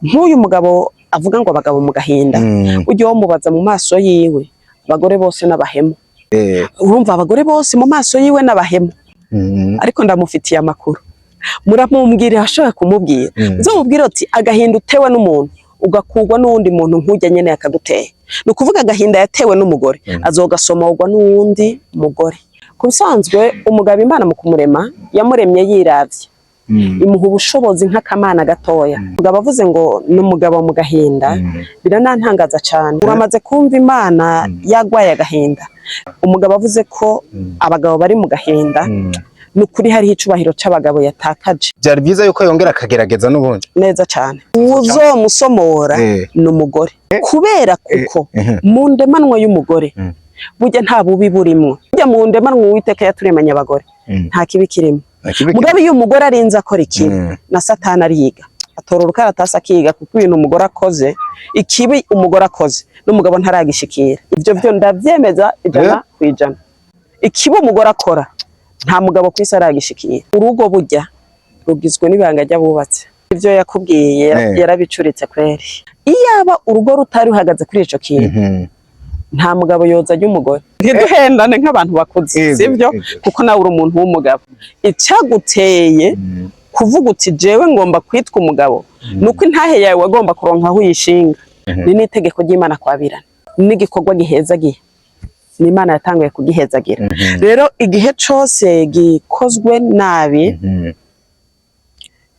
nk'uyu mugabo avuga ngo abagabo mu gahinda ujye wamubaza mu maso yiwe abagore bose n'abahemu urumva abagore bose mu maso yiwe n'abahemu ariko ndamufitiye amakuru muramumbwira ashaka kumubwira uzamubwira ati agahinda utewe n'umuntu ugakugwa n'uwundi muntu nk'ujya nyene yakaguteye no kuvuga agahinda yatewe n'umugore azogasomogwa n'uwundi mugore kubisanzwe umugabo Imana mu kumurema yamuremye yiravye imuha ubushobozi nk'akamana gatoya umugabo avuze ngo n'umugabo mu gahinda biranantangaza cyane uramaze kumva Imana yagwaye agahinda umugabo avuze ko abagabo bari mu gahinda nukuri hari icubahiro c'abagabo yatakaje byari byiza yuko yongera akagerageza n'ubundi neza cyane uzomusomora n'umugore kubera kuko mu ndemanwa y'umugore burya nta bubi burimwo burya mu ndemanwa Uwiteka yaturemanye abagore nta kibi kirimo mugabe iyo umugore arinze akora ikibi na Satani ariga atora urukaratasi akiga kuko ibintu umugore akoze ikibi umugore akoze n'umugabo ntaragishikira ibyo byo ndavyemeza 100%. Ikibi umugore akora nta mugabo kwisi aragishikira urugo burya rugizwe n'ibanga ry'abubatse ibyo yakubwiye yarabicuritse kweri iyaba urugo rutari ruhagaze kuri ico kintu nta mugabo yoza y'umugore ntiduhendane nk'abantu bakuze sivyo kuko nawe uri umuntu w'umugabo icaguteye kuvuga uti jewe ngomba kwitwa umugabo nuko intahe yawe wagomba kuronka aho uyishinga ni n'itegeko ry'Imana kwabirana n'igikorwa gihezagiye n'Imana yatanguye kugihezagira rero igihe cose gikozwe nabi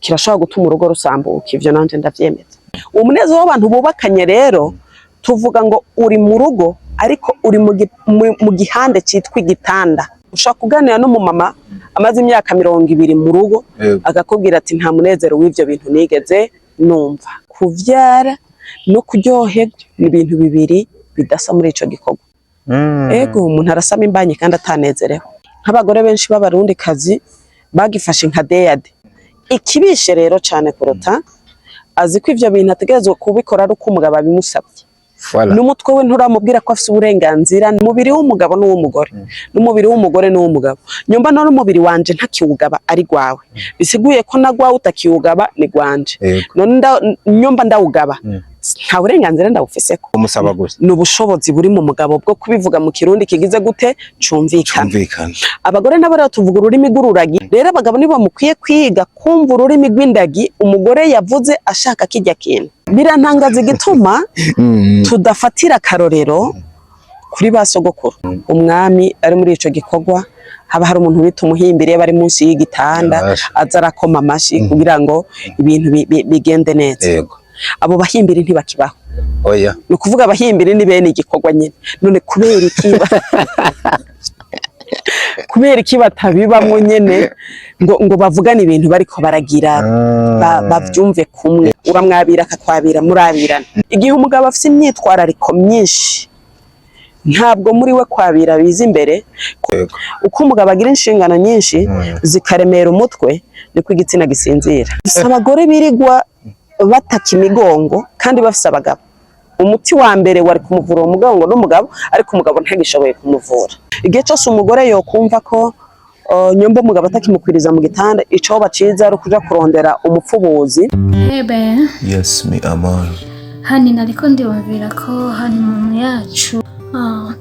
kirashobora gutuma urugo rusambuka ivyo nanje ndavyemeza umunezero w'abantu bubakanye rero tuvuga ngo uri mu rugo ariko uri mu gihande cyitwa igitanda ushaka kuganira no mu mama amaze imyaka 20 mu rugo agakubwira ati nta munezero w'ivyo bintu nigeze numva kuvyara no kuryoherwa ni ibintu bibiri bidasa muri ico gikorwa ego umuntu arasama imbanye kandi atanezereho nk'abagore benshi b'abarundi kazi bagifashe nka deyade ikibishe rero cyane kurota azi ko ivyo bintu ategerezwa kubikora ari uko umugabo abimusabye n'umutwe we nturamubwira ko afite uburenganzira umubiri w'umugabo n'uw'umugore n'umubiri w'umugore n'uw'umugabo nyumva no umubiri wanje ntakiwugaba ari gwawe bisiguye ko nagwa utakiwugaba ni gwanje none nyumva ndawugaba nta burenganzira ndawufiseko umusaba gusa n'ubushobozi buri mu mugabo bwo kubivuga mu kirundi kigize gute cumvikana abagore nabo rero tuvuga ururimi rw'ururagi rero abagabo nibo mukwiye kwiga kumva ururimi rw'indagi umugore yavuze ashaka kijya kintu birantangaza igituma tudafatira karorero kuri basogokuru umwami ari muri ico gikorwa haba hari umuntu bita umuhimbire bari munsi y'igitanda azarakoma amashi kugira ngo ibintu bigende neza abo bahimbiri ntibakibaho oya no kuvuga abahimbiri ni bene igikorwa nyine none kubera iki batabibamwe nyene ngo bavugane ibintu bariko baragira bavyumve kumwe uramwabira akakwabira murabirana igihe umugabo afite imyitwarariko myinshi ntabwo muri we kwabira biza imbere uko umugabo agira inshingano nyinshi zikaremera umutwe niko igitsina gisinzira abagore birigwa bataka imigongo kandi bafise abagabo umuti wa mbere wari kumuvura uwo mugongo n'umugabo ariko umugabo ntagishoboye kumuvura igihe cyose umugore yokumva ko nyomba umugabo atakimukwiriza mu gitanda ico baciza ari kuja kurondera umupfubuzi yes me amor hani nariko ndibabwira ko hani mu yacu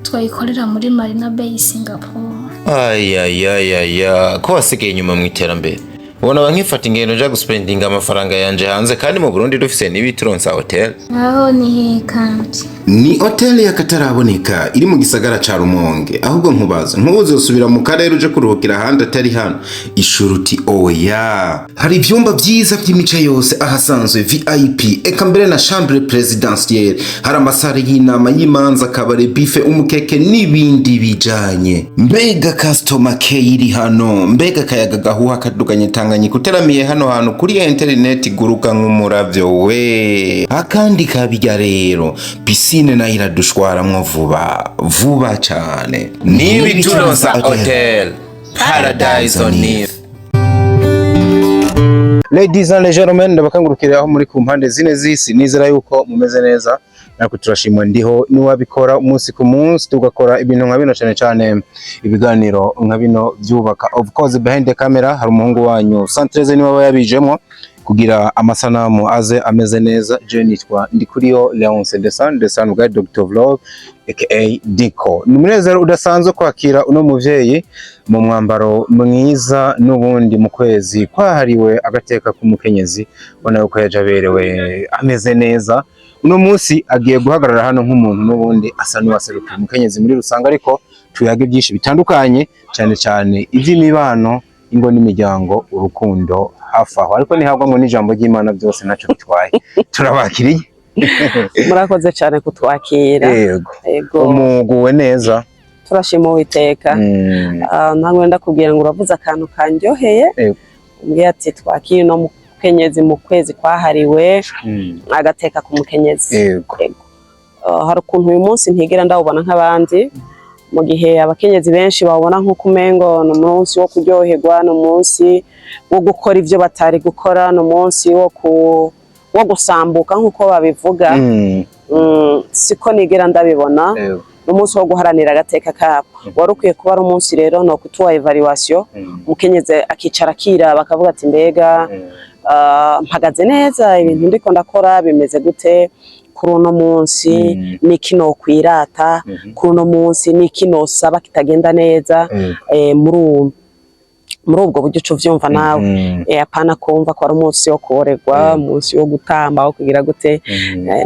twayikorera muri Marina Bay Singapore ayayayaya ko wasigaye inyuma mu iterambere ubona bankifata ingendo nja guspendinga amafaranga yanje hanze kandi mu Burundi dufise n'ibituronsa hotel aho ni kandi ni hotel y'akataraboneka iri mu gisagara ca Rumonge ahubwo nkubaza ntuzosubira mu karere uje kuruhukira ahandi atari hano ishuruti oya hari ivyumba vyiza vy'imice yose ahasanzwe VIP eka mbere na chambre présidentielle hari amasare y'inama y'imanza kabare bife umukeke n'ibindi bijanye mbega customer care iri hano mbega kayaga gahuha kaduganye Tanganyika kuteramiye hano hantu kuri internet guruka nk'umuravyo we akandi kabijya rero piscine na iradushwaramwo vuba cyane nibi turonsa hotel paradise on earth. Ladies and gentlemen ndabakangurukira aho muri ku mpande zine z'isi nizera yuko mumeze neza nako turashimwe ndiho niwabikora umunsi ku munsi tugakora ibintu nka bino cyane ibiganiro nka bino byubaka of course behind the camera hari umuhungu wanyu Santreze niwe yabijemo kugira amasanamu aze ameze neza. Je nitwa Ndikuriyo Leonce Desan bwa Dr. Vlog aka Diko. Ni umunezero udasanzwe kwakira uno muvyeyi mu mwambaro mwiza n'ubundi mu kwezi kwahariwe agateka k'umukenyezi, ubona yuko yajaberewe ameze neza. Uno munsi agiye guhagarara hano nk'umuntu n'ubundi asa n'uwaserukiye umukenyezi muri rusanga, ariko tuyage byinshi bitandukanye, cyane cyane iby'imibano, ingo n'imiryango, urukundo hafi aho, ariko nihabwa ngo n'ijambo ry'Imana byose ntacyo bitwaye. Turabakiriye. Murakoze cyane kutwakira. Yego. Umuguwe neza. Turashima Uwiteka. Ntabwo ndakubwira ngo uravuze akantu kanjyoheye. Umbwiye ati twakire no mukenyezi mu kwezi kwahariwe agateka k'umukenyezi. Yego. Hari ukuntu uyu munsi ntigera ndawubona nk'abandi, mu gihe abakenyezi benshi babona nk'uko umengo ni umunsi wo kuryoherwa, ni umunsi wo gukora ibyo batari gukora, ni umunsi wo gusambuka nk'uko babivuga. Siko nigera ndabibona. Ni umunsi wo guharanira agateka kabo. Wari ukwiye kuba ari umunsi rero no kutuwa evaluation, umukenyezi akicara akira bakavuga ati mbega mpagaze neza, ibintu ndiko ndakora bimeze gute kuri uno munsi, niki no kwirata kuri uno munsi, niki no saba kitagenda neza. Muri ubwo buryo cyo vyumva nawe, apana kumva ko ari umunsi wo kuborerwa, umunsi wo gutamba, wo kugira gute.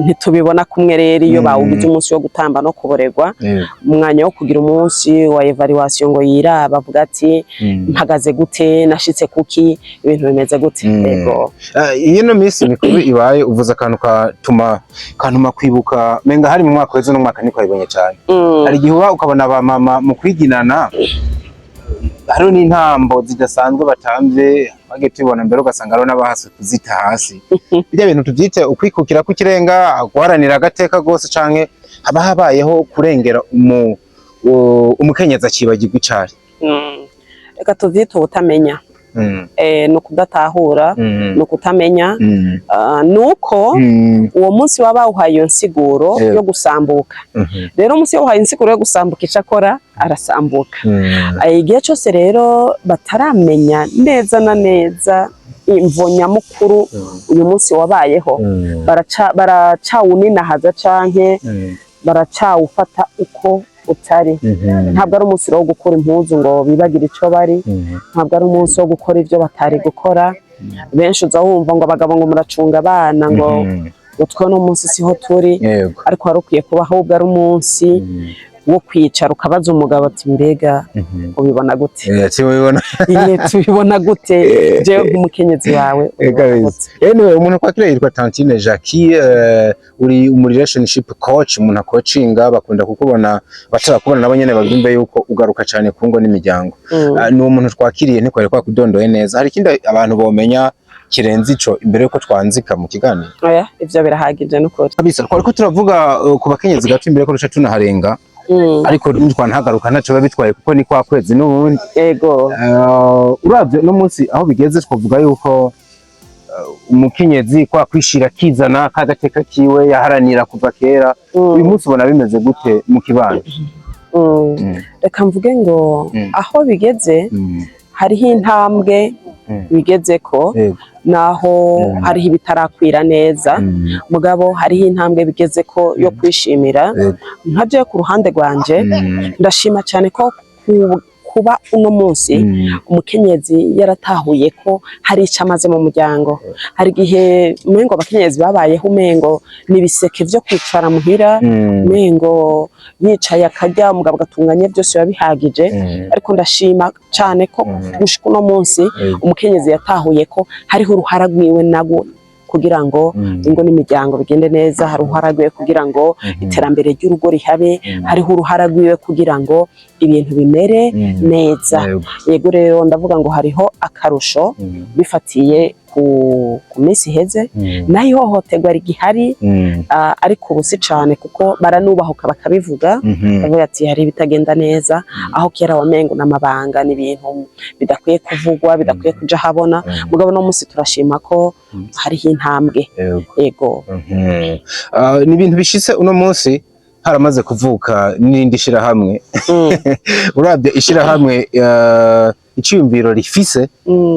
Ntitubibona kumwe rero iyo bawugize umunsi wo gutamba no kuborerwa, umwanya wo kugira umunsi wa evaluation ngo yiraba avuga ati mpagaze gute, nashitse kuki, ibintu bimeze gute. Yego. Iyo no minsi mikuru ibaye uvuza akantu kantuma kwibuka menga hari mu mwaka w'ejo no mwaka niko yibonye cyane. Hari igihe ukabona ba mama mu kwiginana, hariho n'intambo zidasanzwe batamvye, bagiye tubona mbere ugasanga hariho n'abahase kuzita hasi. Bijya bintu tuvyite ukwikukira kw'ikirenga, guharanira agateka gose, canke haba habayeho kurengera umukenyezi akibagirwa icari. Reka tuvyite ubutamenya. Ni ukudatahura, ni ukutamenya. Nuko uwo munsi waba uhaye iyo nsiguro yo gusambuka. Rero umunsi wahaye insiguro yo gusambuka ico akora arasambuka. Igihe cyose rero bataramenya neza na neza imvo nyamukuru uyu munsi wabayeho, baracawuninahaza canke baracawufata uko utari. Ntabwo ari umunsi wo gukora impuzu ngo bibagire ico bari, ntabwo ari umunsi wo gukora ibyo batari gukora. Benshi uza wumva ngo abagabo ngo muracunga abana, ngo utwo no munsi siho turi, ariko hari ukwiye kuba ahubwo ari umunsi wo kwicara ukabaza umugabo ati mbega ubibona gute? Tubibona gute jewe nk'umukenyezi wawe? Anyway, umuntu kwakira yitwa Tantine Jackie, uri mu relationship coach, umuntu akocinga, bakunda kukubona batarakubona nabo nyene bagimbe yuko ugaruka cyane ku ngo n'imiryango. Ni umuntu twakiriye ntikwari kwa kudondoye neza. Hari ikindi abantu bomenya kirenze ico imbere yuko twanzika mu kiganiro? Oya, ivyo birahagije n'ukuri kabisa. Twariko turavuga ku bakenyezi gato imbere ko ruca tunaharenga, ariko ntagaruka ntaco babitwaye kuko ni kwa kwezi n'ubundi. Yego. Uravye no munsi aho bigeze, twavuga yuko umukenyezi kwa kwishira kizana kagateka kiwe yaharanira kuva kera. Uyu munsi ubona bimeze gute mu kibano? Reka mvuge ngo aho bigeze hariho intambwe bigeze ko, naho hariho ibitarakwira neza, mugabo hariho intambwe bigeze ko yo kwishimira. Nkaje ku ruhande rwanje ndashima cyane ko kuba uno munsi umukenyezi yaratahuye ko hari icyo amaze mu muryango. Hari igihe umengo abakenyezi babayeho umengo nibiseke vyo kwicara muhira, umengo yicaye akarya umugabo gatunganye byose babihagije, ariko ndashima cyane ko gushika uno munsi umukenyezi yatahuye ko hariho uruhara rwiwe nago kugira ngo ingo n'imiryango bigende neza. Hari uruhara rwiwe kugira ngo iterambere ry'urugo rihabe, hariho uruhara rwiwe kugira ngo ibintu bimere neza. Yego rero ndavuga ngo hariho akarusho bifatiye ku minsi iheze, naho ihohoterwa rigihari, ariko ubu si cane kuko baranubahuka bakabivuga, bavuga ati hari ibitagenda neza, aho kera wamengo n'amabanga n'ibintu bidakwiye kuvugwa, bidakwiye kuja habona. Mugabo no munsi turashima ko hariho intambwe. Yego. Ni ibintu bishitse uno munsi haramaze kuvuka n'indi shirahamwe. Urabye ishirahamwe iciyumviro rifise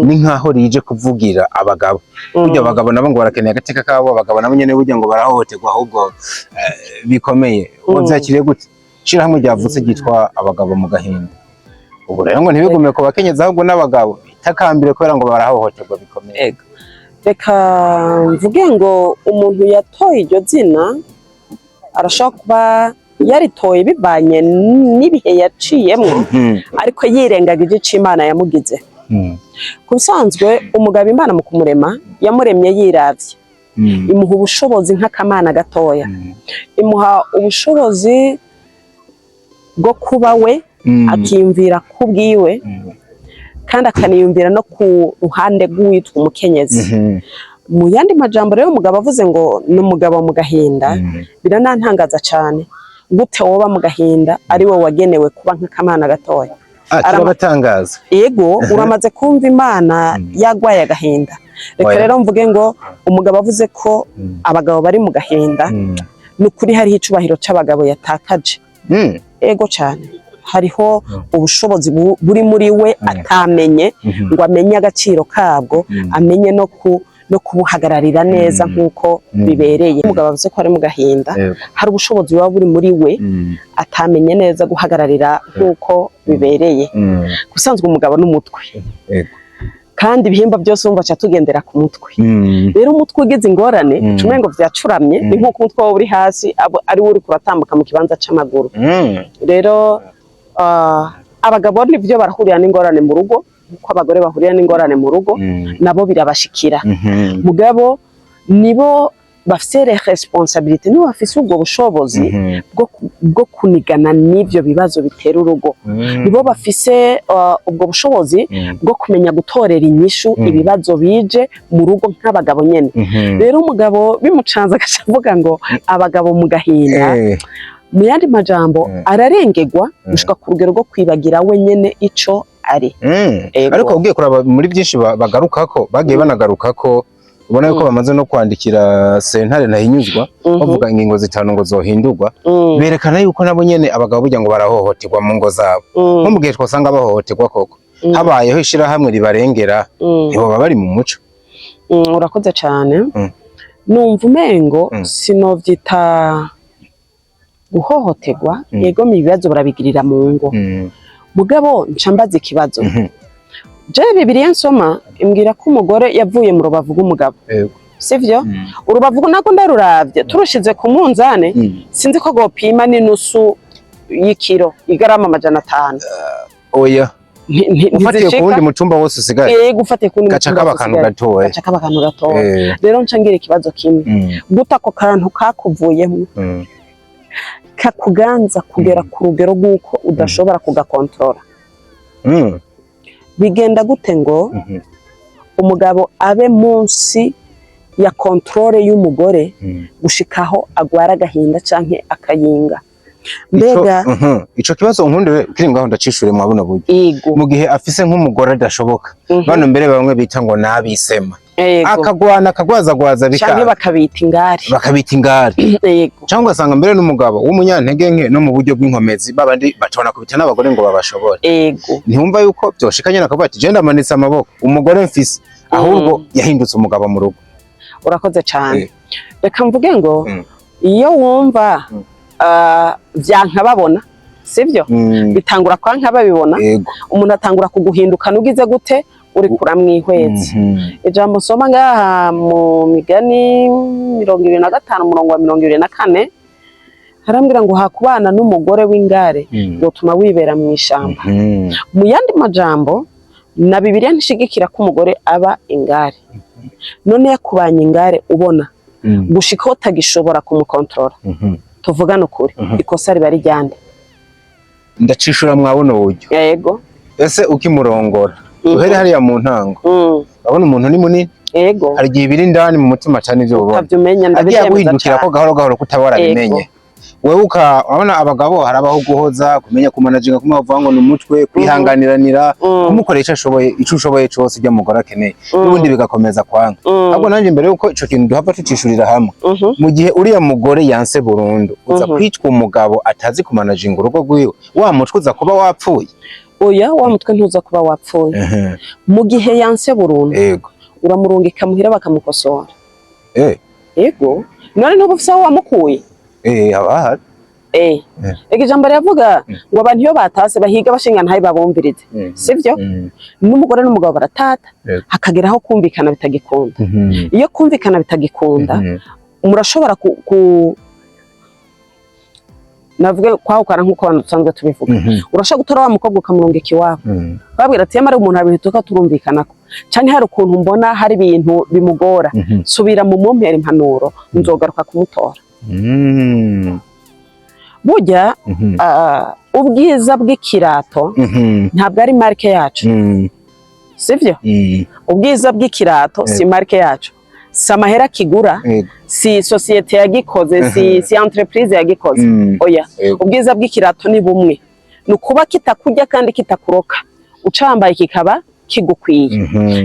ni nkaho rije kuvugira abagabo burya abagabo nabo ngo barakeneye agateka kabo abagabo nabo nyene burya ngo barahohoterwa ahubwo bikomeye uzakiriye gute shira hamwe ryavutse gitwa abagabo mu gahinda ubu rero ngo ntibigume ko bakenyeza ahubwo n'abagabo itakambire kubera ngo barahohoterwa bikomeye reka mvuge ngo umuntu yatoye iryo zina arashobora kuba yaritoye bivanye n'ibihe yaciyemo ariko yirengagije icyo Imana yamugize ku bisanzwe umugabo Imana mu kumurema yamuremye yiravye imuha ubushobozi nk'akamana gatoya imuha ubushobozi bwo kuba we akiyumvira kubwiwe kandi akaniyumvira no ku ruhande rw'uwitwa umukenyezi mu yandi majambo rero umugabo avuze ngo ni umugabo mu gahinda biranantangaza cyane gute woba mu gahinda ari wowe wagenewe kuba nk'akamana gatoya arabatangaza yego uramaze kumva Imana yagwaye agahinda reka rero mvuge ngo umugabo avuze ko abagabo bari mu gahinda n'ukuri hariho icubahiro c'abagabo yatakaje yego cyane hariho ubushobozi buri muri we atamenye ngo amenye agaciro kabwo amenye no kubuhagararira neza nk'uko bibereye umugabo avuze ko ari mu gahinda hari ubushobozi buba buri muri we atamenye neza guhagararira nk'uko bibereye gusanzwe umugabo n'umutwe kandi ibihimba byose wumva cha tugendera ku mutwe rero umutwe ugize ingorane cumwe ngo vyacuramye ni nk'uko umutwe wawe uri hasi ari uri kuratambuka mu kibanza c'amaguru rero abagabo nivyo barahurira n'ingorane mu rugo uko abagore bahurira n'ingorane mu rugo nabo birabashikira mugabo nibo bafise responsabilité nibo bafise ubwo bushobozi bwo kunigana n'ivyo bibazo bitera urugo nibo bafise ubwo bushobozi bwo kumenya gutorera inyishu ibibazo bije mu rugo nk'abagabo nyene rero umugabo bimucanza akavuga ngo abagabo mu gahinda mu yandi majambo ararengegwa gushika ku rugero rwo kwibagira we nyene ico ari ariko ugiye kuraba muri byinshi bagarukako bagiye banagarukako ubona yuko bamaze no kwandikira sentare ntahinyuzwa bavuga ingingo zitanu ngo zohindurwa berekana yuko nabo nyene abagabo burya ngo barahohoterwa mu ngo zabo nko mu gihe twasanga bahohoterwa koko habayeho ishirahamwe ribarengera ntiboba bari mu muco urakoze cyane numva umengo sinovyita guhohoterwa yego mu bibazo barabigirira mu ngo mugabo ncambaza ikibazo je Bibiliya nsoma imbwira ko umugore yavuye mu rubavu rw'umugabo sivyo urubavu nako ndaruravye turushize ku munzane sinzi ko gopima n'inusu y'ikiro igarama 500 oya ufatiye ku wundi mutumba wose usigaye gufatiye ku wundi gaca kaba kantu gatoya rero ncangira ikibazo kimwe guta ko kantu kakuvuyemo kakuganza kugera ku rugero rw'uko udashobora kugakontorora bigenda gute ngo umugabo abe munsi ya kontrole y'umugore gushikaho agwara agahinda canke akayinga mbega ico kibazo nkundire kiri ngaho ndacishure mwabona buryo mu gihe afise nk'umugore adashoboka bano mbere bamwe bita ngo nabisema akagwazagwaza canke bakabita ingari yego cyangwa asanga mbere n'umugabo w'umunyantege nke no mu buryo bw'inkomezi babandi batona kubita n'abagore ngo babashobore yego ntihumva yuko byoshikanye nakavuga ati je ndamanitse amaboko umugore mfise ahubwo yahindutse umugabo mu rugo urakoze cyane reka mvuge ngo iyo wumva vyanka babona sivyo bitangura kwanka babibona umuntu atangura kuguhindukana ugize gute uri kuramwihweza ijambo soma ngaha mu migani 25 murongo wa 24 harambwira ngo hakubana n'umugore w'ingare gutuma wibera mu ishamba mu yandi majambo na Bibiliya ntishigikira ko umugore aba ingare none yakubanye ingare ubona gushika utagishobora kumukontrola tuvugana ukuri ikosa riba ryande ndacishura mwabona uburyo yego ese ukimurongora uhere hariya mu ntango abona umuntu ni munini yego hari gihe biri ndani mu mutima cyane ivyo ubona agiye guhindukira ko gahoro gahoro kutabara bimenye wewe ukabona abagabo harabaho guhoza kumenya kumanaginga kumavuga ngo n'umutwe kwihanganiranira kumukoresha ashoboye ico ushoboye cyose ijya mugora akeneye n'ubundi bigakomeza kwanga ahubwo nanje mbere yuko ico kintu duhava tucishurira hamwe mu gihe uriya mugore yanse burundu uza kwicwa umugabo atazi kumanaginga urugo rwiwe wa mutwe uza kuba wapfuye oya wa mutwe ntuza kuba wapfuye mu gihe yanse burundu yego uramurungika muhira bakamukosora yego none ntuba ufise aho wamukuye abahari ega ijambo riravuga ngo abantu iyo batase bahiga bashinga ntayo babumvirize sivyo n'umugore n'umugabo baratata hakageraho kumvikana bitagikunda iyo kumvikana bitagikunda murashobora navuga kwahukana nk'uko abantu dusanzwe tubivuga urashaka gutora wa mukobwa ukamurungika iwabo babwira ati yamara umuntu abihituka turumvikanako canke hari ukuntu mbona hari ibintu bimugora subira mu mumpera impanuro nzogaruka kumutora burya ubwiza bw'ikirato ntabwo ari marke yacu sivyo ubwiza bw'ikirato si marke yacu si amahera kigura si societe yagikoze si entreprise yagikoze oya ubwiza bw'ikirato ni bumwe ni ukuba kitakurya kandi kitakuroka ucambaye kikaba kigukwiye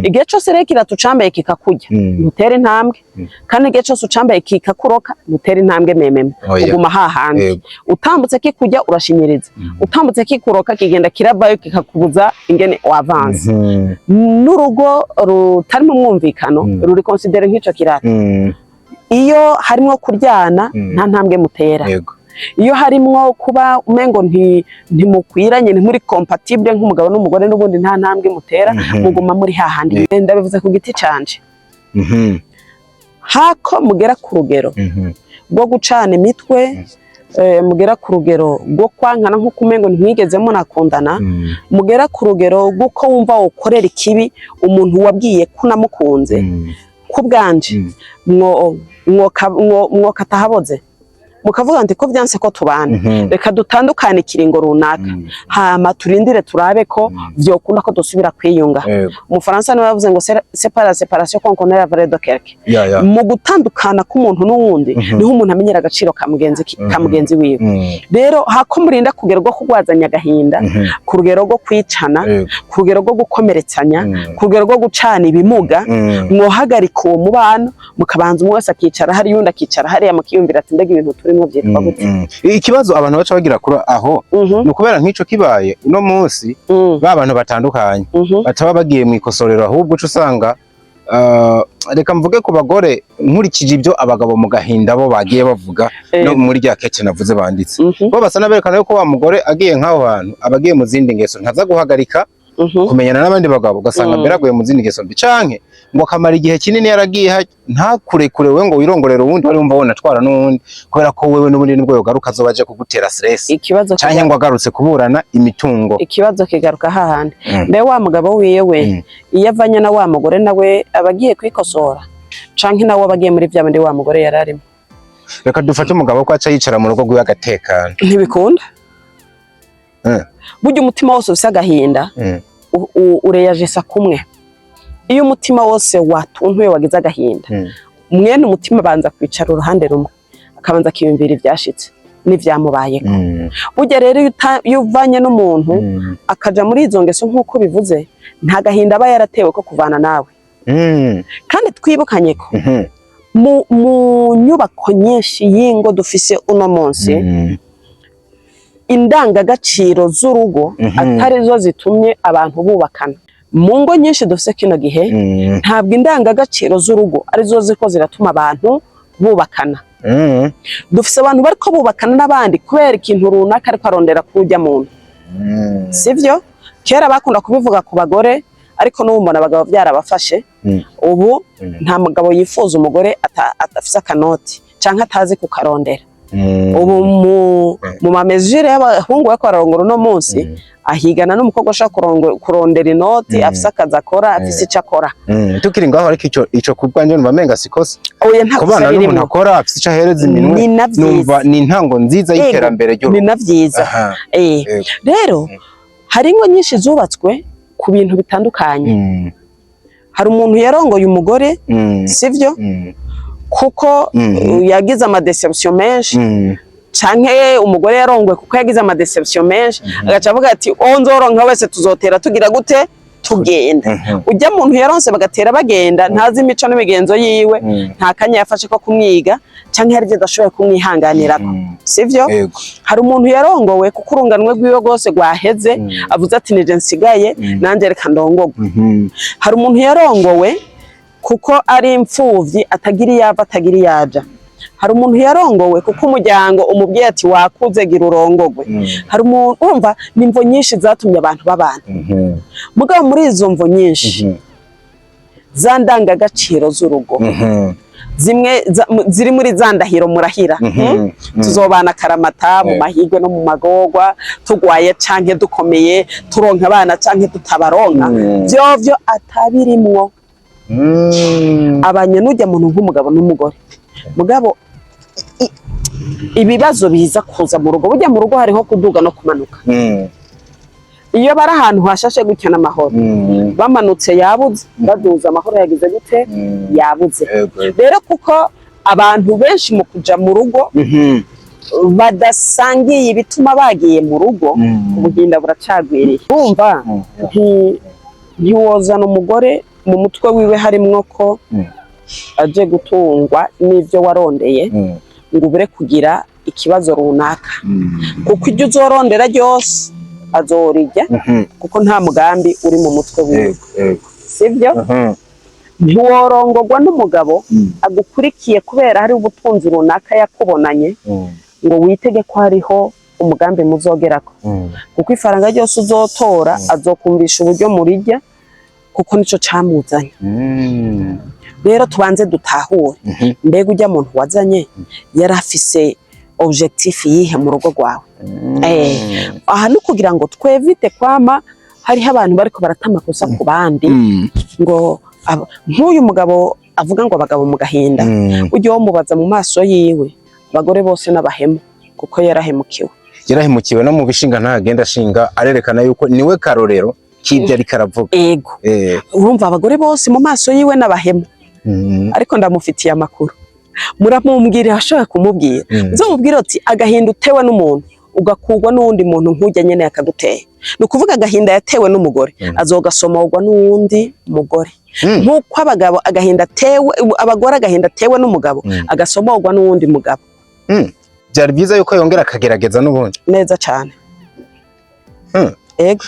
igihe cyose rero kirato ucambaye kikakurya ntutere intambwe kandi igihe cyose ucambaye kikakuroka ntutere intambwe mememe uguma hahandi utambutse kikujya urashinyiriza utambutse kikuroka kigenda kirabayo kikakubuza ingene wavanze n'urugo rutarimo mwumvikano ruri considere nk'ico kirato iyo harimo kuryana nta ntambwe mutera iyo harimwo kuba umengo ntimukwiranye ntimuri compatible nk'umugabo n'umugore n'ubundi nta ntambwe mutera muguma muri hahandi ndabivuze ku giti canje hako mugera ku rugero rwo gucana imitwe mugera ku rugero rwo kwankana nk'uko umengo ntimwigeze munakundana mugera ku rugero rw'uko wumva ukorera ikibi umuntu wabwiye ko namukunze ku bwanje mwokatahaboze mukavuga nti ko byanse ko tubana reka dutandukane ikiringo runaka hama turindire turabe ko vyokunda ko dusubira kwiyunga mu Faransa niwe yavuze ngo séparation qu'on connaît la valeur de quelqu'un mu gutandukana k'umuntu n'uwundi niho umuntu amenyera agaciro ka mugenzi wiwe rero hako murinda kugera rwo kugwazanya agahinda ku rugero rwo kwicana ku rugero rwo gukomeretsanya ku rugero rwo gucana ibimuga mwohagarika uwo mubano mukabanza umwe wese akicara hari yundi akicara hariya mukiyumvira ati ndaga ibintu turi ikibazo abantu baca bagira kuri aho ni ukubera nk'ico kibaye uno munsi b'abantu batandukanye bataba bagiye mu ikosorero ahubwo uca usanga reka mvuge ku bagore nkurikije ibyo abagabo mu gahinda bo bagiye bavuga no muri rya keke navuze banditse bo basa naberekana yuko wa mugore agiye nk'aho hantu abagiye mu zindi ngeso ntaza guhagarika kumenyana n'abandi bagabo ugasanga mberaguye mu zindi ngeso mbi canke ngo akamara igihe kinini yaragiye ntakurekure we ngo wirongorere uwundi wari wumva wona twara n'uwundi kubera ko wewe n'ubundi nibwo yogaruka azobaje kugutera stress canke ngo agarutse kuburana imitungo ikibazo kigaruka hahandi mbe wa mugabo wiwe iyo avanye na wa mugore nawe abagiye kwikosora canke nawe abagiye muri vya bindi wa mugore yararimo reka dufate umugabo ko aca yicara mu rugo rwiwe agatekana ntibikunda burya umutima wose ufise agahinda ureyajesa kumwe iyo umutima wose watuntuye wagize agahinda mwene umutima banza kwicara uruhande rumwe akabanza akiyumvira ivyashitse n'ivyamubayeko burya rero iyo uvanye n'umuntu akaja muri izo ngeso nk'uko bivuze nta gahinda aba yaratewe ko kuvana nawe kandi twibukanye ko mu nyubako nyinshi y'ingo dufise uno munsi indangagaciro z'urugo atari zo zitumye abantu bubakana mu ngo nyinshi dufise kino gihe ntabwo indangagaciro z'urugo ari zo ziko ziratuma abantu bubakana dufise abantu bariko bubakana n'abandi kubera ikintu runaka ariko arondera kurujya muntu sivyo kera bakunda kubivuga ku bagore ariko n'ubu mbona abagabo byarabafashe ubu nta mugabo yifuza umugore atafise akanoti canke atazi kukarondera ubu mu mamezure y'abahungu bako bararongora uno munsi ahigana n'umukobwa ashaka kurondera inoti afise akazi akora afise ico akora tukiri ngaho ariko ico kubwanje numva menga sikose kubana n'umuntu akora afise ico ahereza iminwe numva ni intango nziza y'iterambere ryo ni navyiza rero hari ingo nyinshi zubatswe ku bintu bitandukanye hari umuntu yarongoye umugore sivyo kuko yagize amadeception menshi canke umugore yarongwe kuko yagize amadeception menshi agaca avuga ati nzoronka wese tuzotera tugira gute tugenda ujya muntu yaronse bagatera bagenda ntazi imico n'imigenzo yiwe nta kanya yafashe ko kumwiga canke hari igihe adashoboye kumwihanganirako sivyo hari umuntu yarongowe kuko urunganwe rwiwe rwose rwaheze avuze ati nije nsigaye nanje reka ndongogwe hari umuntu yarongowe kuko ari imfuvyi atagira iyava atagira iyaja hari umuntu yarongowe kuko umuryango umubwiye ati wakuze gira urongogwe hari umuntu umva nimvo nyinshi zatumye abantu babana mugabo muri izo mvo nyinshi za ndangagaciro z'urugo zimwe ziri muri za ndahiro murahira tuzobana karamata mu mahigwe no mu magorwa tugwaye canke dukomeye turonka abana canke tutabaronka vyovyo atabirimwo abanye n'ujya muntu nk'umugabo n'umugore mugabo ibibazo biza kuza mu rugo burya mu rugo hariho kuduga no kumanuka iyo bari ahantu hashashe gutya n'amahoro bamanutse yabuze baduza amahoro yagize gute yabuze rero kuko abantu benshi mu kuja mu rugo badasangiye ibituma bagiye mu rugo ubuginda buracagwiriye urumva ntiwozana umugore mu mutwe wiwe harimwo ko aje gutungwa n'ivyo warondeye ngo ubure kugira ikibazo runaka kuko ibyo uzorondera ryose azorirya kuko nta mugambi uri mu mutwe wiwe sivyo ntiworongorwa n'umugabo agukurikiye kubera hari ubutunzi runaka yakubonanye ngo witege ko hariho umugambi muzogerako kuko ifaranga ryose uzotora azokumvisha uburyo murirya kuko nico camuzanye rero tubanze dutahure mbega ujya muntu wazanye yari afise objectif yihe mu rugo rwawe aha no kugira ngo twevite kwama hariho abantu bariko baratama kosa ku bandi ngo nk'uyu mugabo avuga ngo abagabo mu gahinda ujye womubaza mu maso yiwe abagore bose n'abahemu kuko yarahemukiwe no mu bishinga ntagenda ashinga arerekana yuko niwe karorero k'ibyo ariko aravuga urumva abagore bose mu maso yiwe n'abahemu ariko ndamufitiye amakuru muramumbwira ashaka kumubwira uzamubwira ati agahinda utewe n'umuntu ugakugwa n'uwundi muntu nk'ujya nyene yakaguteye ni ukuvuga agahinda yatewe n'umugore azogasomorwa n'uwundi mugore nk'uko abagabo agahinda atewe abagore agahinda atewe n'umugabo agasomorwa n'uwundi mugabo byari byiza yuko yongera akagerageza n'ubundi neza cyane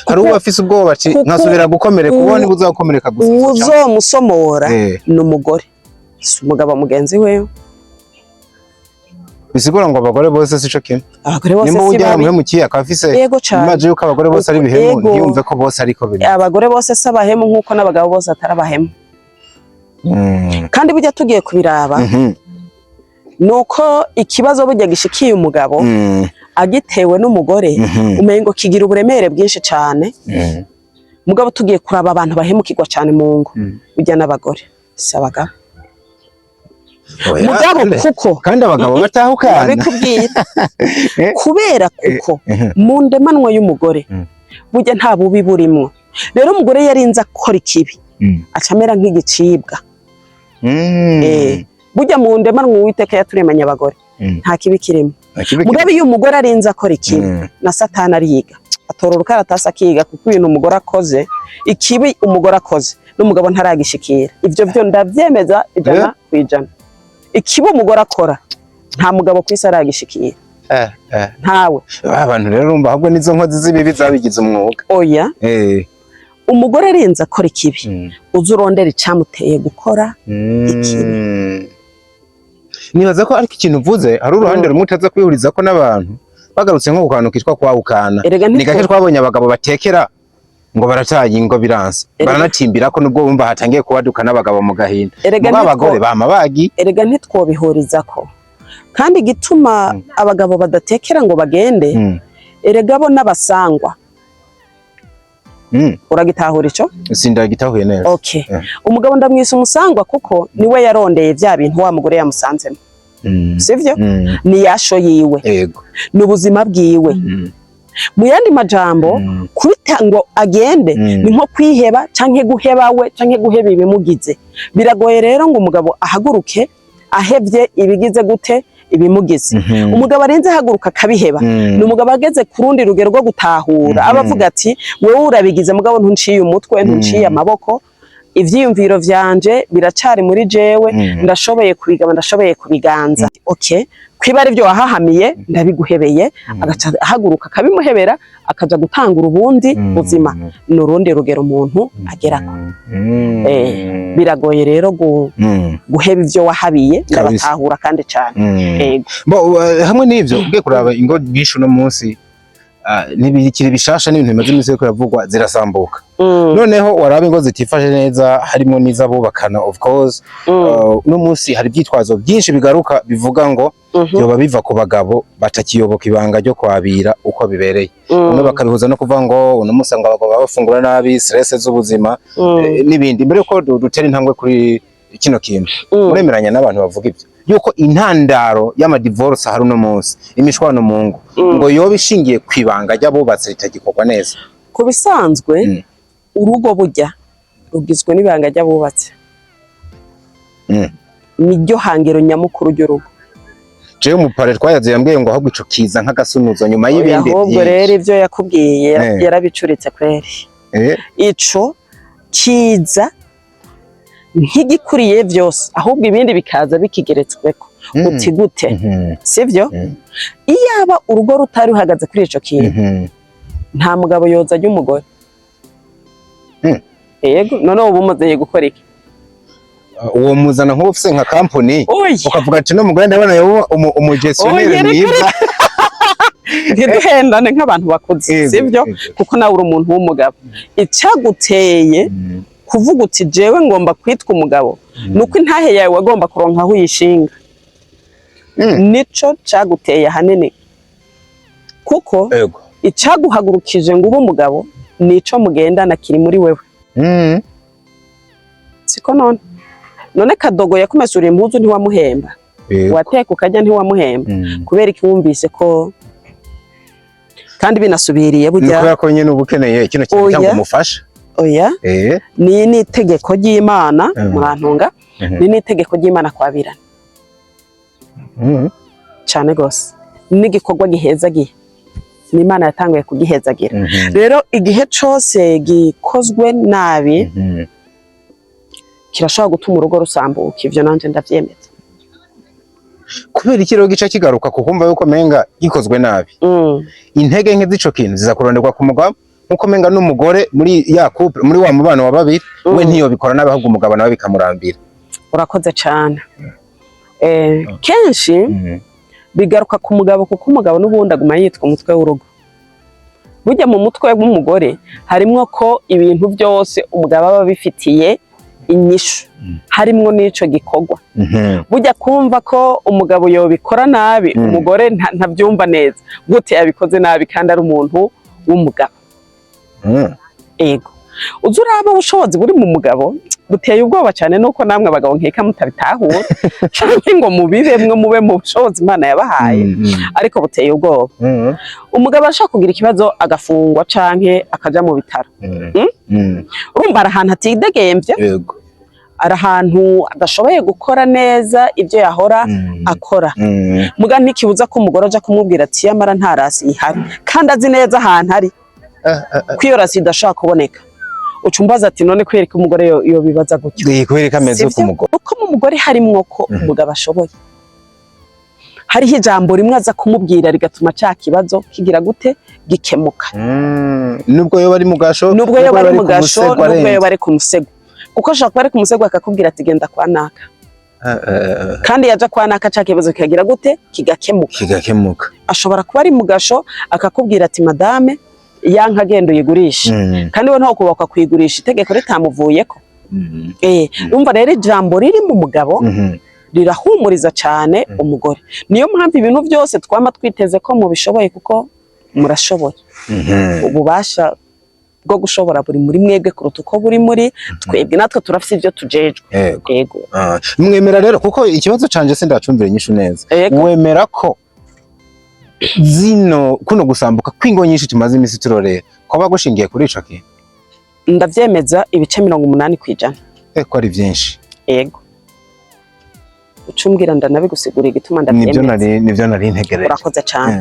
hari uwo afise ubwoba ati nkasubira gukomereka ubone buzakomereka gusa uzomusomora n'umugore si umugabo mugenzi wewe bisigura ngo abagore bose sico kimwe abagore bose si babi nimba mukiye akafise imaje yuko abagore bose ari bihemu ntiyumve ko bose ariko biri abagore bose sabahemu nkuko n'abagabo bose atarabahemu kandi bijya tugiye kubiraba nuko ikibazo burya gishikiye umugabo agitewe n'umugore umengo kigira uburemere bwinshi cyane mugabo tugiye kuraba abantu bahemukirwa cyane mu ngo ujya n'abagore sabaga mugabo kuko kandi abagabo batahukana bikubwira kubera kuko mu ndemanwa y'umugore burya nta bubi burimwo rero umugore yarinze akora ikibi acamera nk'igicibwa burya mu ndemanwa Uwiteka yaturemanye abagore nta kibi kirimo mugabo iyo umugore arinze akora ikibi na Satani ariga atora urukaratasi akiga kuko ibintu umugore akoze ikibi umugore akoze n'umugabo ntaragishikira ivyo byo ndavyemeza 100%. Ikibi umugore akora nta mugabo kwisi aragishikira ntawe abantu rero urumva ahubwo nizo nkozi z'ibibi zabigize umwuga oya umugore arinze akora ikibi uzurondera icamuteye gukora ikibi nibaza ko ariko ikintu uvuze hari uruhande rumwe utaza kwihuriza ko n'abantu bagarutse nko kukantu kitwa kwawukana ni gake twabonye abagabo batekera ngo barataye ingo biranse baranatimbira ko nubwo bumva hatangiye kubaduka n'abagabo mu gahinda ngo abagore bama bagi erega ntitwobihuriza ko kandi gituma abagabo badatekera ngo bagende erega bo n'abasangwa uragitahura ico sindagitahuye neza okay umugabo ndamwisa umusangwa kuko niwe yarondeye bya bintu wa mugore yamusanzemo sivyo ni yasho yiwe yego n'ubuzima bwiwe mu yandi majambo kubita ngo agende ni nko kwiheba canke guheba we canke guheba ibimugize biragoye rero ngo umugabo ahaguruke ahevye ibigize gute ibimugize. Umugabo arenze haguruka akabiheba ni umugabo ageze ku rundi rugero rwo gutahura aba avuga ati wewe urabigize mugabo ntunciye umutwe ntunciye amaboko, ivyiyumviro vyanje biracari muri jewe, ndashoboye kubigaba ndashoboye kubiganza. Okay, kwiba ari byo wahahamiye ndabiguhebeye, agaca ahaguruka akabimuhebera akaja gutanga urubundi buzima n'urundi rugero umuntu agerako. Biragoye rero guheba ivyo wahabiye ndabatahura kandi cyane. Hamwe n'ivyo ubwe kuraba ingo bwishu no munsi ntibikiri bishasha n'ibintu bimaze iminsi ko biravugwa zirasambuka. Noneho waraba ingo zitifashe neza harimo n'izabubakana of course. No munsi hari byitwazo byinshi bigaruka bivuga ngo yoba biva ku bagabo batakiyoboka ibanga ryo kwabira uko bibereye. Bamwe bakabihuza no kuvuga ngo uno munsi ngo abagabo bafungura nabi, stress z'ubuzima n'ibindi. Mbere ko dutera intambwe kuri kino kintu, uremeranya n'abantu bavuga ibyo yuko intandaro y'ama divorce hari uno munsi imishwano mu ngo ngo yoba ishingiye kwibanga ry'abubatse ritagikorwa neza? Ku bisanzwe urugo burya rugizwe n'ibanga ry'abubatse, niryo hangiro nyamukuru ry'urugo. Jewe umupare twayaze yambwiye ngo ahubwo ico kiza nk'agasunuzo nyuma y'ibindi. Ahubwo rero ivyo yakubwiye yarabicuritse kweri. Ico kiza nk'igikuriye vyose, ahubwo ibindi bikaza bikigeretsweko. Uti gute? Sivyo? Iyaba urugo rutari ruhagaze kuri ico kintu nta mugabo yoza ajya umugore. Yego, none ubu muzeye gukora iki? Uwo muzana nk'ufise nka company ukavuga ati no mugore ndabona yoba umugestionnaire mwiza. Ntiduhendane nk'abantu bakuze, sivyo? Kuko nawe uri umuntu w'umugabo. Icaguteye kuvuga uti jewe ngomba kwitwa umugabo nuko intahe yawe wagomba kuronka aho uyishinga. Nico caguteye hanene, kuko icaguhagurukije ngo ube umugabo nico mugendana kiri muri wewe. Siko none Kadogo yakumesura impuzu ntiwamuhemba, wateka ukajya ntiwamuhemba kubera iki wumvise ko kandi binasubiriye burya niko yakonye ubukeneye kino kintu cyangwa umufasha. Oya, ni n'itegeko ry'Imana murantunga, ni n'itegeko ry'Imana kwabirana cyane gose, n'igikorwa gihezagiye n'Imana yatanguye kugihezagira. Rero igihe cose gikozwe nabi kirashobora gutuma urugo rusambuka. Ivyo nanje ndavyemeza. Kubera ikiro gica kigaruka kukumva yuko menga gikozwe nabi. Intege nke z'ico kintu zizakuronderwa ku mugabo nkuko menga n'umugore muri ya couple muri wa mubano wa babiri we ntiyo bikora nabi ahubwo umugabo nawe bikamurambira. Urakoze cyane. Kenshi bigaruka ku mugabo kuko umugabo n'ubundi aguma yitwa umutwe w'urugo. Burya mu mutwe w'umugore harimwo ko ibintu byose umugabo aba bifitiye inyishu, harimwo n'ico gikorwa. Burya kumva ko umugabo yobikora nabi umugore ntabyumva neza gute yabikoze nabi kandi ari umuntu w'umugabo. Ego uzuraba ubushobozi buri mu mugabo buteye ubwoba cyane nuko namwe abagabo nkeka mutabitahura cyangwa ngo mubibemwe mube mu bushobozi Imana yabahaye, ariko buteye ubwoba. Umugabo ashaka kugira ikibazo agafungwa canke akaja mu bitaro. Urumva ari ahantu atidegemvye, ari ahantu adashoboye gukora neza ibyo yahora akora. Muga ntikibuza ko umugore aja kumubwira ati yamara nta rasi ihari kandi azi neza ahantu ari ko iyo rasi idashaka kuboneka. Ucumbaza ati none kwereka umugore yo bibaza gutyo. Kwereka ameze ku mugore. Uko mu mugore harimwo ko umugabo ashoboye. Hariho ijambo rimwe aza kumubwira rigatuma cya kibazo kigira gute gikemuka. Nubwo yo bari mu gasho, nubwo yo bari mu gasho, nubwo yo bari ku musego. Kuko ashaka bari ku musego akakubwira ati genda kwa naka. Kandi yaja kwa naka cya kibazo kikagira gute kigakemuka. Ashobora kuba ari mu gasho akakubwira ati madame yanka gendo yigurisha kandi we ntaho kubaka kwigurisha itegeko ritamuvuyeko. Umva rero ijambo riri mu mugabo rirahumuriza cyane umugore. Niyo mpamvu ibintu byose twama twiteze ko mubishoboye kuko murashoboye. Ububasha bwo gushobora buri muri mwebwe kuruta uko buri muri twebwe, natwe turafite ibyo tujejwe. Yego. Mwemera rero kuko ikibazo canje sindacumvira inyishu neza. Wemera ko zino kuno gusambuka kwingo nyinshi tumaze imisi turorera ko bagushingiye kuri ico kintu? Ndavyemeza ibice 80%. Ko ari byinshi. Yego. ucumbwira ndanabigusigurira igituma ndabyemeza nivyo nari integereje urakoze cyane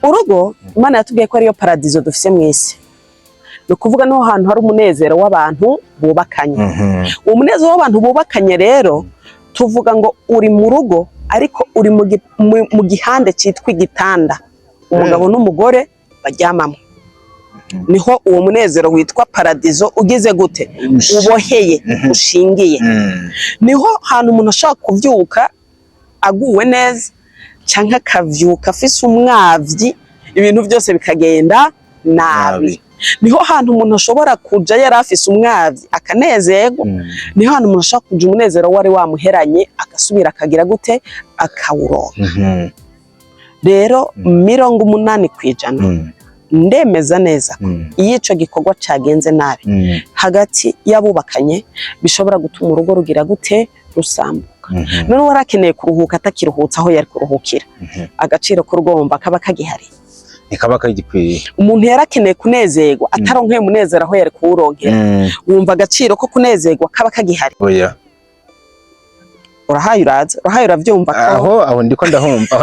urugo Imana yatubwiye ko ariyo paradizo dufise mw'isi no kuvuga no hantu hari umunezero w'abantu bubakanye uwo munezero w'abantu bubakanye rero tuvuga ngo uri mu rugo ariko uri mu gihande cyitwa igitanda umugabo n'umugore baryamamo niho uwo munezero witwa paradizo ugize gute uboheye ushingiye niho hantu umuntu ashaka kuvyuka aguwe neza cyangwa akavyuka afise umwavyi ibintu byose bikagenda nabi niho hantu umuntu ashobora kuja yari afise umwavyi akanezerwa niho hantu umuntu ashaka kuja umunezero wari wamuheranye agasubira akagira gute akawuronka rero 80% ndemeza neza iyo ico gikorwa cagenze nabi hagati y'abubakanye bishobora gutuma urugo rugira gute rusambuka none warakeneye kuruhuka atakiruhutsa aho yari kuruhukira agaciro k'urugomba kaba kagihari ikaba kagikwiye umuntu yarakeneye kunezerwa ataronkeye umunezero aho yari kuwuronkera wumva agaciro ko kunezerwa kaba kagihari oya urahaye uravyumva ko aho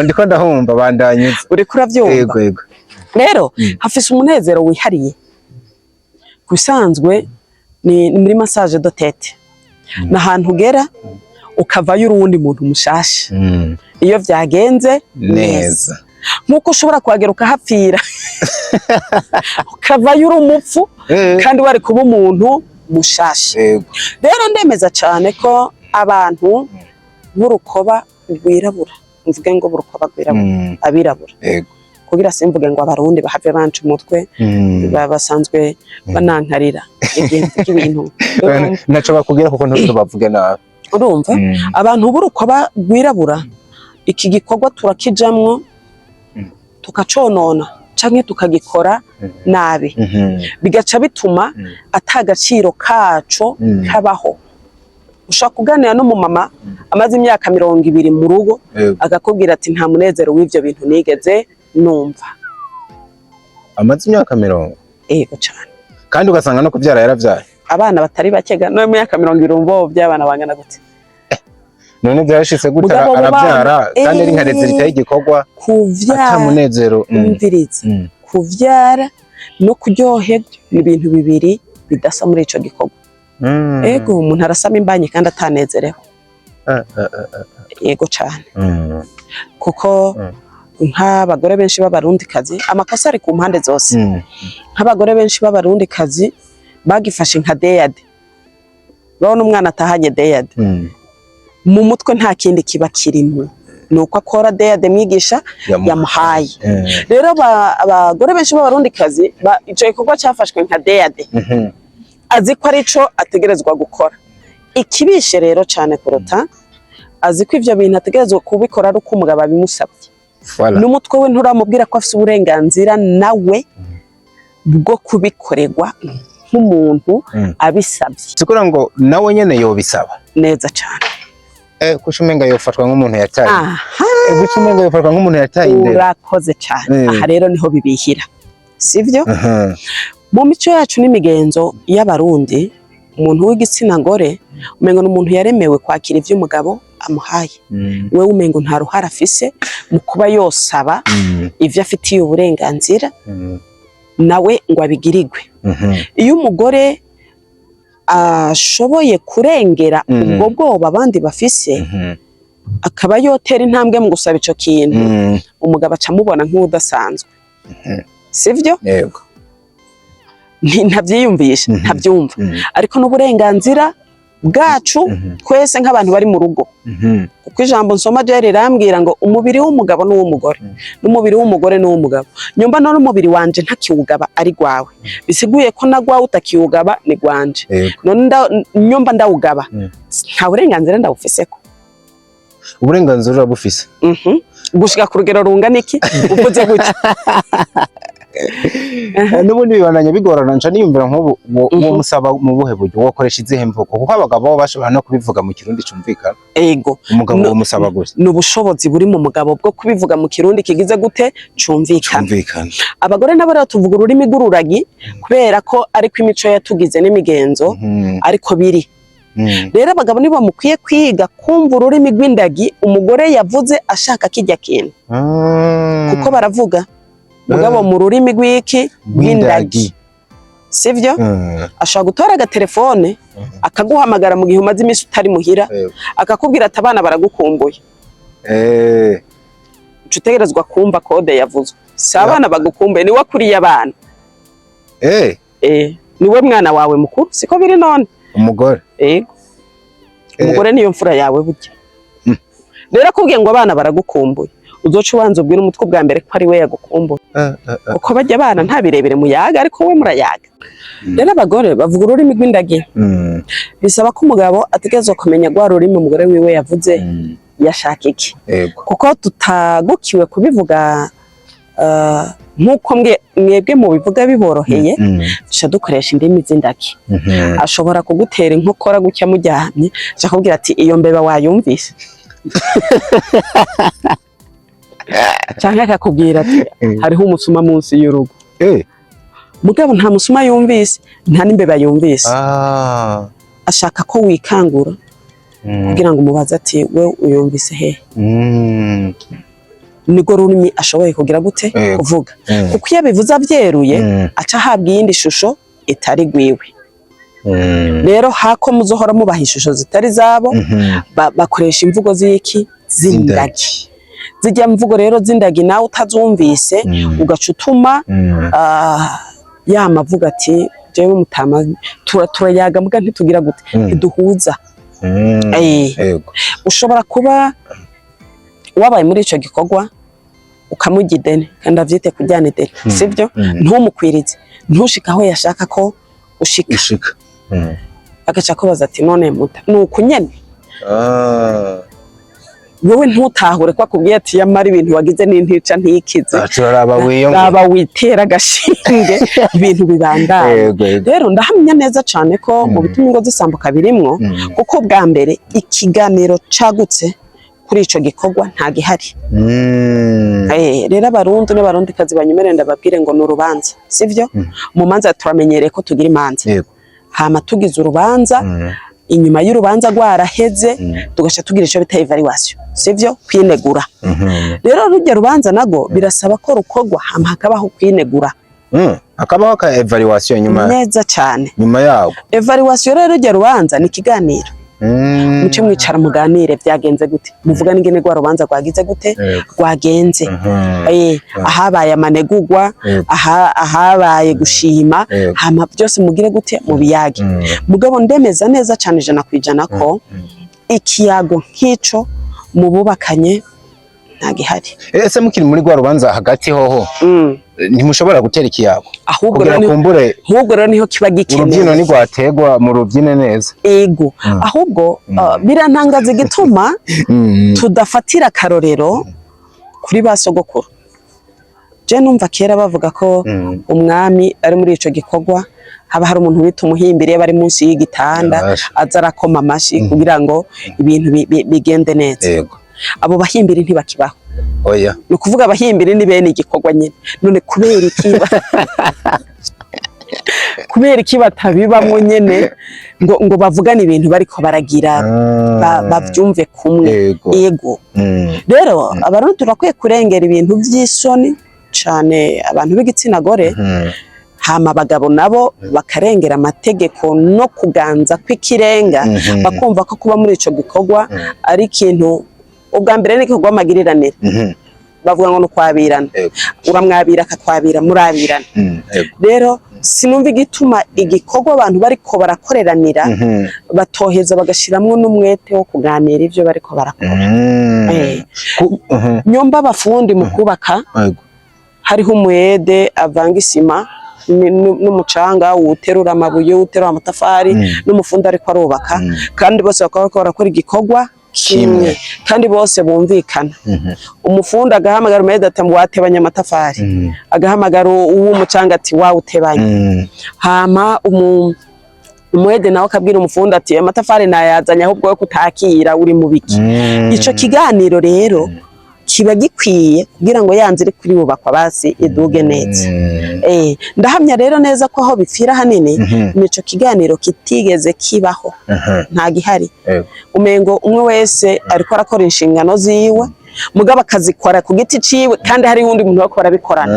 ndiko ndahumva bandanyitse uri kuravyumva yego rero hafise umunezero wihariye kusanzwe ni muri massage de tête nahantu ugera ukavayo urundi muntu mushasha iyo vyagenze neza nkuko ushobora kuhagera ukahapfira ukavayo uri umupfu kandi wari kuba umuntu mushasha rero ndemeza cyane ko abantu b'urukoba rwirabura mvuge ngo b'urukoba rwirabura abirabura kugira simvuge ngo abarundi bahave banca umutwe basanzwe banankarira ibintu naco bakubwira kuko ntuzo bavuge nabi urumva abantu b'urukoba rwirabura iki gikorwa turakijamwo tukaconona canke tukagikora nabi bigaca bituma atagaciro kaco kabaho ushaka kuganira no mu mama amaze imyaka 20 mu rugo agakubwira ati nta munezero w'ivyo bintu nigeze numva amaze imyaka 20 yego cyane kandi ugasanga no kuvyara yaravyaye abana batari bakega no imyaka 20 mbo by'abana bangana gute none byashitse gute aravyara kandi ari nka resultat y'igikorwa kuvyara atamunezero umviriza kuvyara no kuryoherwa ni ibintu bibiri bidasa muri ico gikorwa ego umuntu arasama imbanye kandi atanezereho yego cyane kuko nk'abagore benshi b'abarundikazi amakosa ari ku mpande zose nk'abagore benshi b'abarundikazi bagifashe nka deyade babona umwana atahanye deyade mu mutwe nta kindi kiba kirimo nuko akora deyade mwigisha yamuhaye rero abagore benshi b'abarundikazi ico gikorwa cyafashwe nka deyade azi ko arico ategerezwa gukora ikibishe rero cyane kuruta azi ko ivyo bintu ategerezwa kubikora ari uko umugabo abimusabye n'umutwe we nturamubwira ko afite uburenganzira nawe bwo kubikorerwa nk'umuntu abisabye sikura ngo nawe nyene yobisaba neza cyane kushumenga yofatwa nk'umuntu yataye kushumenga yofatwa nk'umuntu yataye indero urakoze cyane aha rero niho bibihira sivyo mu mico yacu n'imigenzo y'abarundi umuntu w'igitsina gore umengo n'umuntu yaremewe kwakira ivyo umugabo amuhaye wewe umengo nta ruhara afise mu kuba yosaba ivyo afitiye uburenganzira nawe ngo abigirirwe iyo umugore ashoboye kurengera ubwo bwoba abandi bafise akaba yotera intambwe mu gusaba ico kintu umugabo acamubona nk'udasanzwe sivyo yego ntavyiyumvisha ntavyumva ariko n'uburenganzira bwacu twese nk'abantu bari mu rugo kuko ijambo nsoma je rirambwira ngo umubiri w'umugabo n'uw'umugore n'umubiri w'umugore n'uw'umugabo nyumva none umubiri wanje ntakiwugaba ari gwawe bisiguye ko nagwawe utakiwugaba ni gwanje none nyumva ndawugaba nta burenganzira ndawufiseko uburenganzira urabufise gushika ku rugero rungana iki uvuze gutya n'ubundi bibananye bigorana nca niyumvira nk'ubu uwo musaba mu buhe buryo wokoresha izihe mvugo kuko abagabo bashobora no kubivuga mu kirundi cumvikana ego umugabo wo musaba gusa n'ubushobozi buri mu mugabo bwo kubivuga mu kirundi kigize gute cumvikana abagore nabo rero tuvuga ururimi rw'ururagi kubera ko ariko imico yatugize n'imigenzo ariko biri rero abagabo nibo mukwiye kwiga kumva ururimi rw'indagi umugore yavuze ashaka kijya kintu kuko baravuga mugabo mu rurimi rw'iki rw'indagi sivyo ashaka gutora agatelefone akaguhamagara mu gihe umaze iminsi utari muhira akakubwira ati abana baragukumbuye utegerezwa kumva kode yavuzwe si abana bagukumbuye niwe kuriye abana niwe mwana wawe mukuru siko biri none umugore umugore niyo mfura yawe burya rero akubwiye ngo abana baragukumbuye uzoca ubanza ubwira umutwe bwa mbere ko ari we yagukumbuye uko bajya abana nta birebere muyaga ariko we murayaga rero abagore bavuga ururimi rw'indagi bisaba ko umugabo ategerezwa kumenya rwa rurimi umugore wiwe yavuze yashaka iki kuko tutagukiwe kubivuga nkuko mwebwe mu bivuga biboroheye duca dukoresha indimi z'indagi ashobora kugutera inkokora gutya mujyamye akakubwira ati iyo mbeba wayumvise cyangwa akakubwira ati hariho umusuma munsi y'urugo mugabo nta musuma yumvise nta n'imbeba yumvise ashaka ko wikangura kugira ngo umubaze ati we uyumvise he niko rurimi ashoboye kugira gute kuvuga kuko iyo bivuze abyeruye aca ahabwa iyindi shusho itari gwiwe rero hako muzohora mubaha ishusho zitari zabo bakoresha imvugo z'iki z'indagi zijya mvugo rero z'indagi nawe utazumvise ugaca utuma yamavuga ati jewe mutama turayaga mbwa ntitugira gute ntiduhuza ushobora kuba wabaye muri ico gikorwa ukamugidene kandi avyite kujyana idene sivyo ntumukwirize ntushika aho yashaka ko ushika agaca kubaza ati none muta nuko nyene wowe ntutahure ko akubwiye ati yamara ibintu wagize n'intica ntikize raba witera gashinge ibintu bibandanye rero ndahamya neza cane ko mu bituma ingo zisambuka birimwo kuko bwa mbere ikiganiro cagutse kuri ico gikorwa nta gihari rero abarundi n'abarundikazi banyumerere ndababwire ngo n'urubanza sivyo mu manza turamenyereye ko tugira imanza hama tugize urubanza inyuma y'urubanza rwaraheze tugasha tugira ico bita evaluation sivyo kwinegura rero rujya rubanza nago birasaba ko rukorwa hama hakabaho kwinegura hakabaho ka evaluation nyuma neza cyane nyuma yawo evaluation rero rujya rubanza ni kiganiro muce mwicara muganire byagenze gute muvuga n'ingene rwa rubanza rwagize gute rwagenze ahabaye amanegurwa ahabaye gushima hama byose mugire gute mu biyage mugabo ndemeza neza cyane 100% ko ikiyago nk'ico mububakanye nta gihari ese mukiri muri rwa rubanza hagati hoho ntimushobora gutera ikiyago ahubwo rero niho kiba gikenewe urubyino ni rwategwa mu rubyine neza ego ahubwo birantangaza igituma tudafatira karorero kuri basogokuru je numva kera bavuga ko umwami ari muri ico gikorwa haba hari umuntu wita umuhimbire bari munsi y'igitanda aza arakoma amashi kugira ngo ibintu bigende neza abo bahimbire ntibakibaho oya no kuvuga abahimbire ni bene igikorwa nyine none kubera iki batabibamwe nyene ngo bavugane ibintu bariko baragira bavyumve kumwe ego rero abantu turakwiye kurengera ibintu by'isoni cane abantu b'igitsina gore hama abagabo nabo bakarengera amategeko no kuganza kw'ikirenga bakumva ko kuba muri ico gikorwa ari ikintu ubwa mbere ni igikorwa magiriranire bavuga ngo nukwabirana uramwabira akakwabira murabirana rero sinumva igituma igikorwa abantu bariko barakoreranira batoheza bagashiramwo n'umwete wo kuganira ivyo bariko barakora nyomba abafundi mu kubaka hariho umwede avanga isima n'umucanga uterura amabuye uterura amatafari n'umufundi ariko arubaka kandi bose bakaba barakora igikorwa kimwe kandi bose bumvikana umufundi agahamagara umwede ati watebanya amatafari agahamagara uw'umucanga ati wawutebanya hama umwede nawe akabwira umufundi ati amatafari nayazanye ahubwo we kutakira uri mu biki ico kiganiro rero kiba gikwiye kugira ngo yanze iri kuri bubakwa basi iduge neza. Ndahamya rero neza ko aho bipfira hanini nico kiganiro kitigeze kibaho, nta gihari. Umengo umwe wese ariko arakora inshingano ziwe mugaba akazikora ku giti ciwe kandi hari undi muntu wako barabikorana.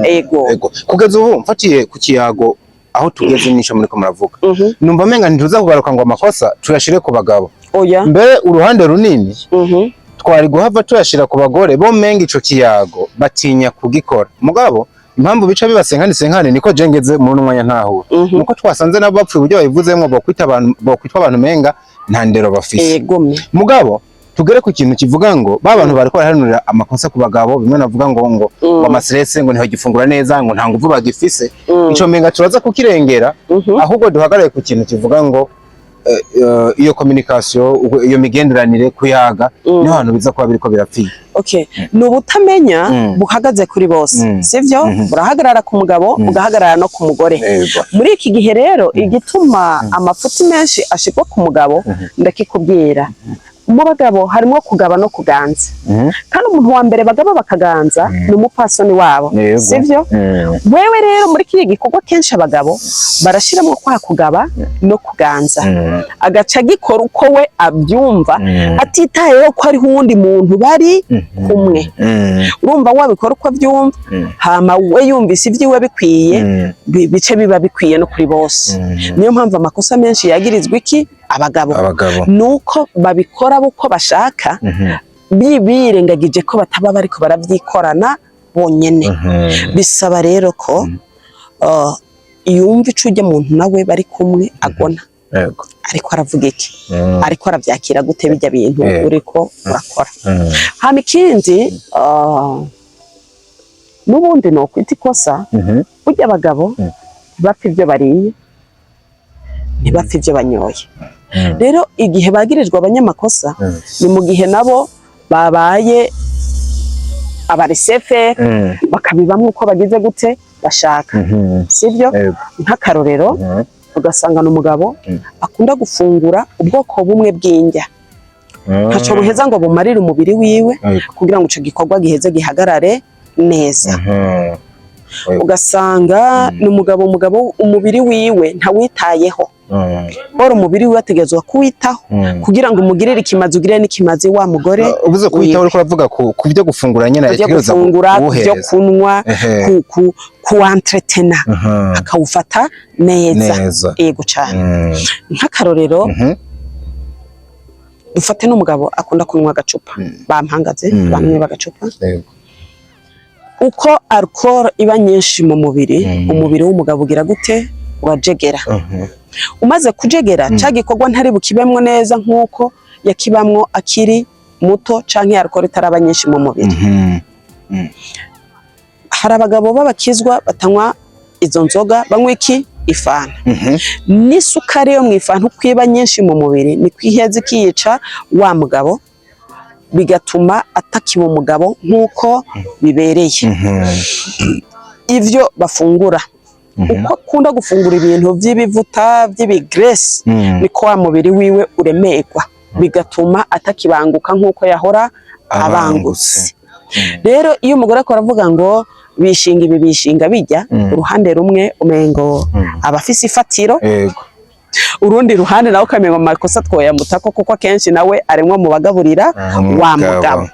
Ego kugeza ubu mfatiye ku kiyago aho tugeze nisha muri ko muravuga, numva menga ntiruza kugaruka ngo amakosa tuyashire ku bagabo. Oya, mbere uruhande runini twari guhava tuyashira ku bagore bo menga ico kiyago batinya kugikora. Mugabo impamvu bica bibasenkane niko jengeze mu mwanya ntahura nuko twasanze nabo bapfuye uburyo babivuzemwo bokwitwa abantu menga nta ndero bafise. Mugabo tugere ku kintu kivuga ngo babantu bariko barahanurira amakosa ku bagabo, bimwe navuga ngo amastress ngo ntihagifungura neza ngo nta nguvu bagifise. Ico menga turaza kukirengera, ahubwo duhagarare ku kintu kivuga ngo iyo communication, iyo migenderanire kuyaga niho hantu biza kuba biriko birapfiye. Nubutamenya buhagaze kuri bose, sivyo? Burahagarara ku mugabo ugahagarara no ku mugore. Muri iki gihe rero igituma amafuti menshi ashikwa ku mugabo ndakikubwira. Mu bagabo harimo kugaba no kuganza, kandi umuntu wa mbere bagaba bakaganza ni umupasoni wabo, sivyo? Wewe rero muri kiri gikorwa kenshi abagabo barashiramo kwa kugaba no kuganza, agaca gikora uko we abyumva atitayeho ko ari uwundi muntu bari kumwe. Urumva wabikora uko abyumva, hama we yumvise ivyiwe bikwiye, bice biba bikwiye no kuri bose. Niyo mpamvu amakosa menshi yagirizwa iki abagabo nuko babikora uko bashaka, birengagije ko bataba bariko baravyikorana bonyene. Bisaba rero ko yumva ico ujya muntu nawe bari kumwe agona, ariko aravuga iki, ariko aravyakira gute bijya bintu uriko urakora. Hama ikindi nubundi no kwita ikosa, burya abagabo bapfa ivyo bariye ntibapfa ivyo banyoye. Rero igihe bagirijwe abanyamakosa ni mu gihe nabo babaye abaresefe bakabibamwe uko bagize gute bashaka, sivyo? Nk'akarorero ugasanga n'umugabo akunda gufungura ubwoko bumwe bw'indya, ntaco buheza ngo bumarire umubiri wiwe kugira ngo ico gikorwa giheze gihagarare neza. Ugasanga n'umugabo umubiri wiwe ntawitayeho, bora umubiri wiwe ategezwa kuwitaho kugira ngo umugirire ikimazi ugire n'ikimazi wa mugore. Ubuze kuwitaho uriko uravuga ku byo gufungura nyene, ategereza byo kunwa, ku entretena akawufata neza. Yego cyane. Nk'akarorero dufate n'umugabo akunda kunywa agacupa, bampangaze bamwe bagacupa, uko alcohol iba nyinshi mu mubiri, umubiri w'umugabo ugira gute urajegera. Umaze kujegera ca gikorwa ntari bukibemwo neza nkuko yakibamwo akiri muto canke alcohol itaraba nyinshi mu mubiri. Hari abagabo b'abakizwa batanywa izo nzoga, banywa iki ifanta. N'isukari yo mu ifanta uko iba nyinshi mu mubiri ni kwiheza ikiyica wa mugabo, bigatuma atakiba umugabo nkuko bibereye. Ivyo bafungura, uko akunda gufungura ibintu by'ibivuta by'ibigresi, niko wa mubiri wiwe uremerwa, bigatuma atakibanguka nkuko yahora abangutse. Rero iyo umugore akora avuga ngo bishinga ibi bishinga bijya, uruhande rumwe umengo abafise ifatiro, urundi ruhande nawe ukamenga amakosa twoyamutako kuko akenshi nawe arimwo mu bagaburira wa mugabo.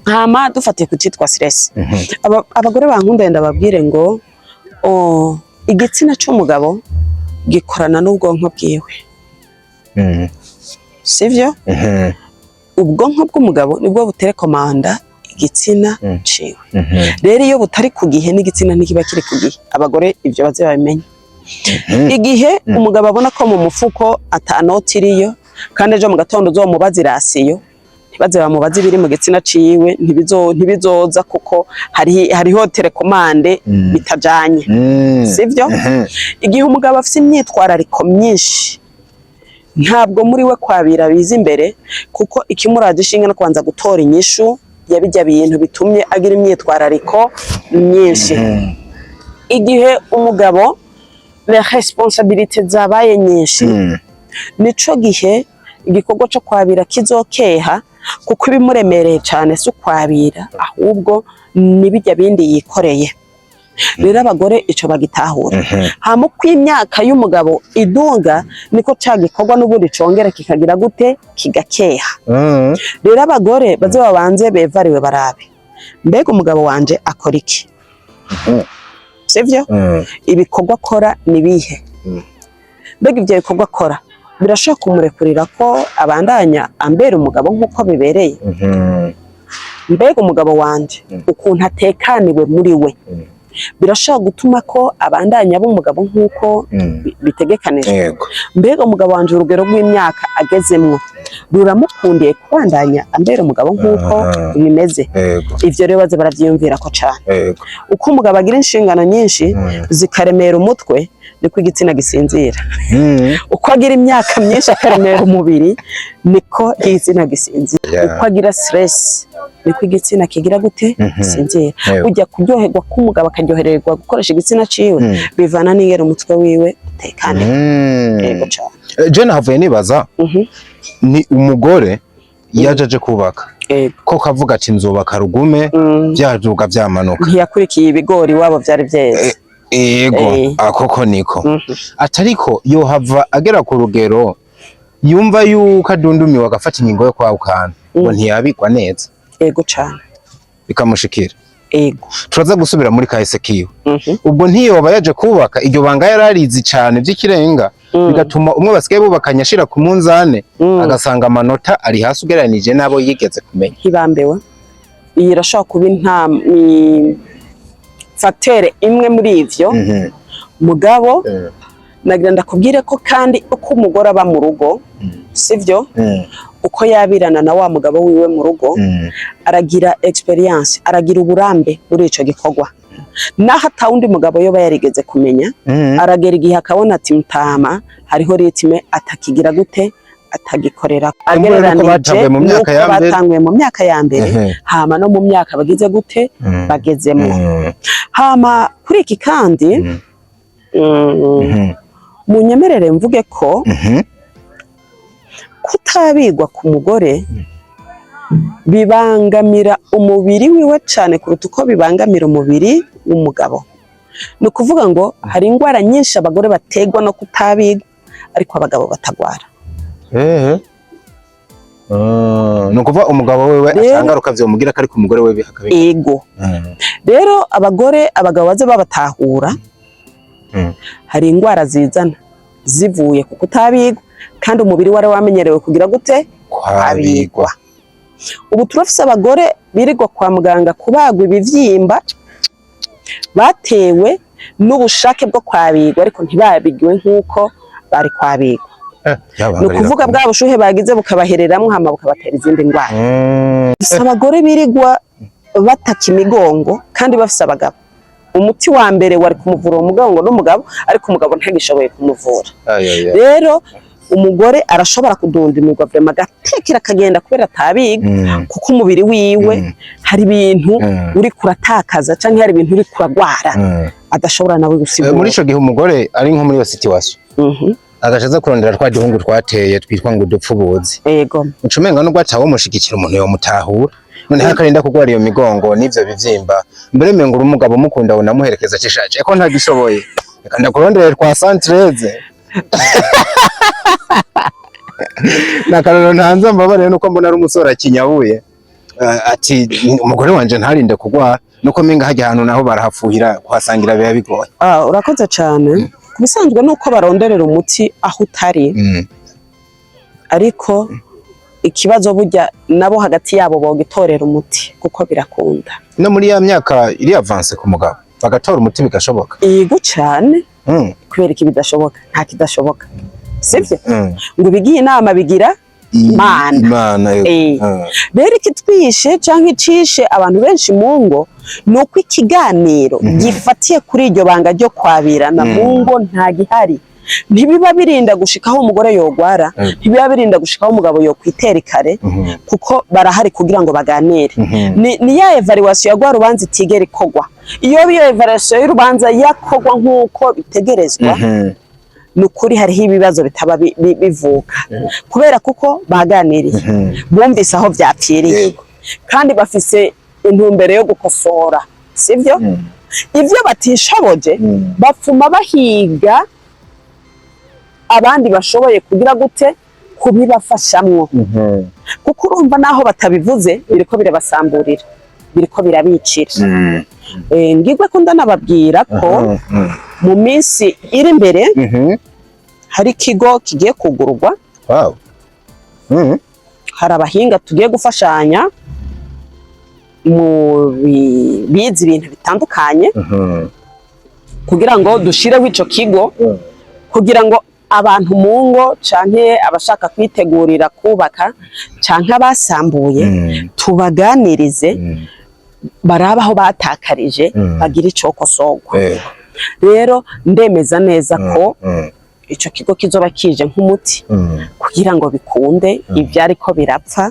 Hama dufatiye ku cyitwa stress, abagore bankunda ndababwire ngo igitsina cy'umugabo gikorana n'ubwonko bwiwe, sivyo? Ubwonko bw'umugabo nibwo buterekomanda igitsina ciwe. Rero iyo butari ku gihe n'igitsina ntikiba kiri ku gihe. Abagore ivyo baze babimenye. Igihe umugabo abona ko mu mufuko atanoti iriyo, kandi ejo mu gatondo uzomubaza irasiyo, ntibaze bamubaza ibiri mu gitsina ciwe, ntibizoza kuko hariho telekomande bitajanye, sivyo? Igihe umugabo afite imyitwarariko myinshi, ntabwo muri we kwabira biza imbere, kuko ikimuraje ishinga no kubanza gutora inyishu yabijya bintu bitumye agira imyitwarariko myinshi. Igihe umugabo les responsabilités zabaye nyinshi, nico gihe igikorwa cyo kwabira kizokeha kuko ibimuremereye cyane si ukwabira ahubwo n'ibijya bindi yikoreye. Rero abagore ico bagitahura. Hama uko imyaka y'umugabo idunga niko ca gikorwa n'ubundi congera kikagira gute kigakeha. Rero abagore baze babanze bevariwe barabe, mbega umugabo wanje akora iki? Sivyo? Ibikorwa akora nibihe? Mbega ivyo bikorwa akora birashobora kumurekurira ko abandanya ambera umugabo nk'uko bibereye? Mbega umugabo wanje ukuntu atekaniwe muri we birashobora gutuma ko abandanya b'umugabo nk'uko bitegekanijwe? Mbega umugabo wanje urugero rw'imyaka agezemwo ruramukundiye kubandanya ambera umugabo nk'uko bimeze? Ivyo rero baze baravyiyumvira ko cane. Uko umugabo agira inshingano nyinshi zikaremera umutwe niko igitsina gisinzira. Uko agira imyaka myinshi akaremera umubiri niko igitsina gisinzira. Uko agira stress niko igitsina kigira gute gisinzira. Ujya kuryoherwa k'umugabo akaryohererwa gukoresha igitsina ciwe bivana n'ingero umutwe wiwe utekane. Yego cyane. Je nahavuye nibaza ni umugore yajaje kubaka ko kavuga ati nzubaka rugume byajuga byamanuka, ntiyakurikiye ibigori wabo byari byeze. Ego akoko niko atariko yo hava agera ku rugero yumva yuko adundumiwe agafata ingingo yo kwawukana ngo ntiyabikwa neza. Ego cyane bikamushikira. Ego turaza gusubira muri kahise kiwe. Ubwo ntiyoba yaje kubaka iryo banga yararizi cyane by'ikirenga bigatuma umwe basigaye bubakanya ashira ku munzane agasanga amanota ari hasi ugereranije nabo yigeze kumenya. Hibambewe iyi irashobora kuba facteur imwe muri ivyo. Mugabo nagira ndakubwire ko kandi uko umugore aba mu rugo sivyo uko yabirana na wa mugabo wiwe mu rugo aragira experience, aragira uburambe muri ico gikorwa. Naho atawundi mugabo yoba yarigeze kumenya aragera igihe akabona ati mutama hariho ritme atakigira gute atagikorera agereranije nuko batanguye mu myaka ya mbere hama no mu myaka bagize gute bagezemo. Hama kuri iki kandi munyemerere mvuge ko kutabigwa ku mugore bibangamira umubiri wiwe cyane kuruta uko bibangamira umubiri w'umugabo. Ni ukuvuga ngo hari indwara nyinshi abagore bategwa no kutabigwa ariko abagabo batagwara. ni ukuvuga umugabo wewe asangaruka vyomugira kari ku mugore we bihakabika. Ego rero abagabo baze babatahura hari indwara zizana zivuye ku kutabigwa kandi umubiri wari wamenyerewe kugira gute kwabigwa. Ubu turafise abagore birirwa kwa muganga kubagwa ibivyimba batewe n'ubushake bwo kwabigwa ariko ntibabigiwe nkuko bari kwabigwa. Ni ukuvuga bwa bushuhe bagize bukabahereramwo hama bukabatera izindi ndwara. Abagore birirwa bataka imigongo kandi bafise abagabo. Umuti wa mbere wari kumuvura umugongo n'umugabo ariko umugabo ntagishoboye kumuvura. Rero umugore arashobora kudundimirwa vrema gatekera akagenda kubera atabiga kuko umubiri wiwe hari ibintu uri kuratakaza canke hari ibintu uri kuragwara adashobora nawe gusigura. Muri ico gihe umugore ari nko muri iyo situation agashaza kurondera twa gihungu twateye twitwa ngo dupfubuzi. Yego ucumenga no gwataho mushigikira umuntu yo mutahura none hakarinda kugwara iyo migongo n'ivyo bivyimba mbere mengo umugabo mukunda unamuherekeza cishaje ko ntagishoboye kandi kurondera twa centreze nakararo ntanza mbabare nuko mbona ari umusora kinyabuye ati umugore wanje ntarinde kugwa nuko menga hajya ahantu naho barahafuhira kuhasangira biba bigoye. Urakoze cyane kubisanzwe nuko baronderera umuti aho utari ariko ikibazo burya nabo hagati yabo bogitorera umuti kuko birakunda no muri ya myaka iri avance ku mugabo bagatora umuti bigashoboka. Yego cyane kubera iki bidashoboka nta kidashoboka sivyo ngo bigiye inama bigira Imana. Rero ikitwishe canke cishe abantu benshi mu ngo nuko ikiganiro gifatiye kuri iryo banga ryo kwabirana mu ngo nta gihari. Ntibiba birinda gushikaho umugore yogwara ntibiba birinda gushikaho umugabo yo kwitera kare kuko barahari kugira ngo baganire. Ni ya evaluation yagwa rubanza itigera ikogwa iyo biyo evaluation y'urubanza yakogwa nkuko bitegerezwa nukuri hariho ibibazo bitaba bivuka kubera kuko baganiriye bumvise aho byapfiriye kandi bafise intumbero yo gukosora sivyo ivyo batishoboje bapfuma bahiga abandi bashoboye kugira gute kubibafashamwo kuko urumva naho batabivuze biriko birabasamburira biriko birabicira ngigwe ko ndanababwira ko mu minsi iri imbere hari ikigo kigiye kugurwa hari abahinga tugiye gufashanya mu bizi ibintu bitandukanye kugira ngo dushireho ico kigo kugira ngo abantu mu ngo canke abashaka kwitegurira kubaka canke abasambuye tubaganirize baraba aho batakarije bagira icokosorwa rero ndemeza neza ko ico kigo kizoba kije nk'umuti kugira ngo bikunde ivyariko birapfa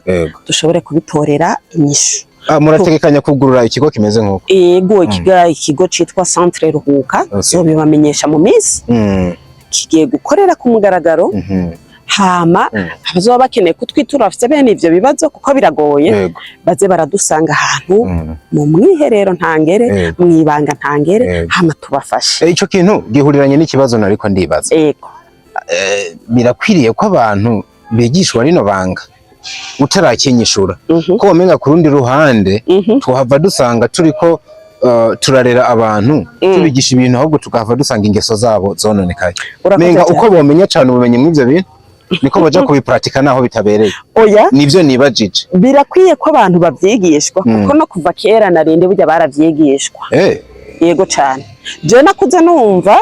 dushobore kubitorera inyishu. Murategekanya kugurura ikigo kimeze nk'uko? Ego ikigo citwa Centre Ruhuka zobibamenyesha mu minsi kigiye gukorera ku mugaragaro hama abazoba bakeneye kutwitura bafite bene ivyo bibazo kuko biragoye baze baradusanga ahantu mu mwiherero ntangere mwibanga ntangere hama tubafashe. Ico kintu gihuriranye n'ikibazo nariko ndibaza. Birakwiriye ko abantu bigishwa rino banga utarakenyishura ko wamenga ku rundi ruhande tuhava dusanga turiko turarera abantu tubigisha ibintu ahubwo tukahava dusanga ingeso zabo zononekaye. Menga uko bomenya cyane ubumenyi mw'ivyo bintu niko baja kubipratika naho bitabereye. Oya nivyo nibajije birakwiye ko abantu bavyigishwa kuko no kuva kera narinde burya baravyigishwa. Yego cyane je nakuze numva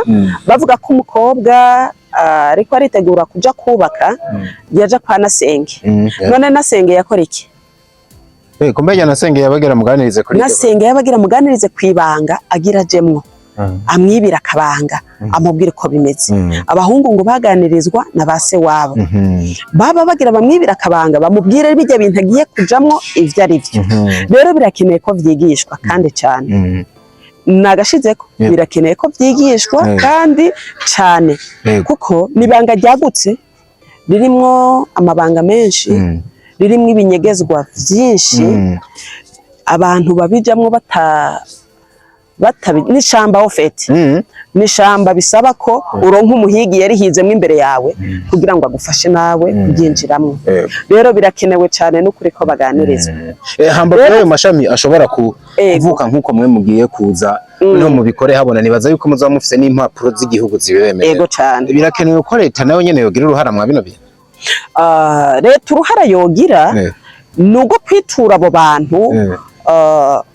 bavuga ko umukobwa ariko aritegura kuja kubaka yaja kwa Nasenge none Nasenge yakora iki? Kumenya Nasenge yabagira muganirize kuri Nasenge yabagira muganirize kwibanga agira jemwo amwibira akabanga amubwira uko bimeze. Abahungu ngo baganirizwa na base wabo baba bagira bamwibira akabanga bamubwire bijya bintu agiye kujamwo ivyo ari byo. Rero birakeneye ko vyigishwa kandi cyane nagashizeko birakeneye ko vyigishwa kandi cyane kuko nibanga ryagutse ririmwo amabanga menshi ririmwo ibinyegezwa vyinshi abantu babijamwo n'ishamba ofete n'ishamba bisaba ko uronka umuhigi yarihizemwo imbere yawe kugira ngo agufashe nawe kubyinjiramwo. Rero birakenewe cyane n'ukuri ko baganirizwa. Hamba kuri ayo mashami ashobora kuvuka nk'uko mwe mugiye kuza no mubikore habona nibaza yuko muzaba mufise n'impapuro z'igihugu zibemerera. Yego cyane birakenewe ko leta nayo nyene yogira uruhara mwa bino bintu. Leta uruhara yogira nugo kwitura abo bantu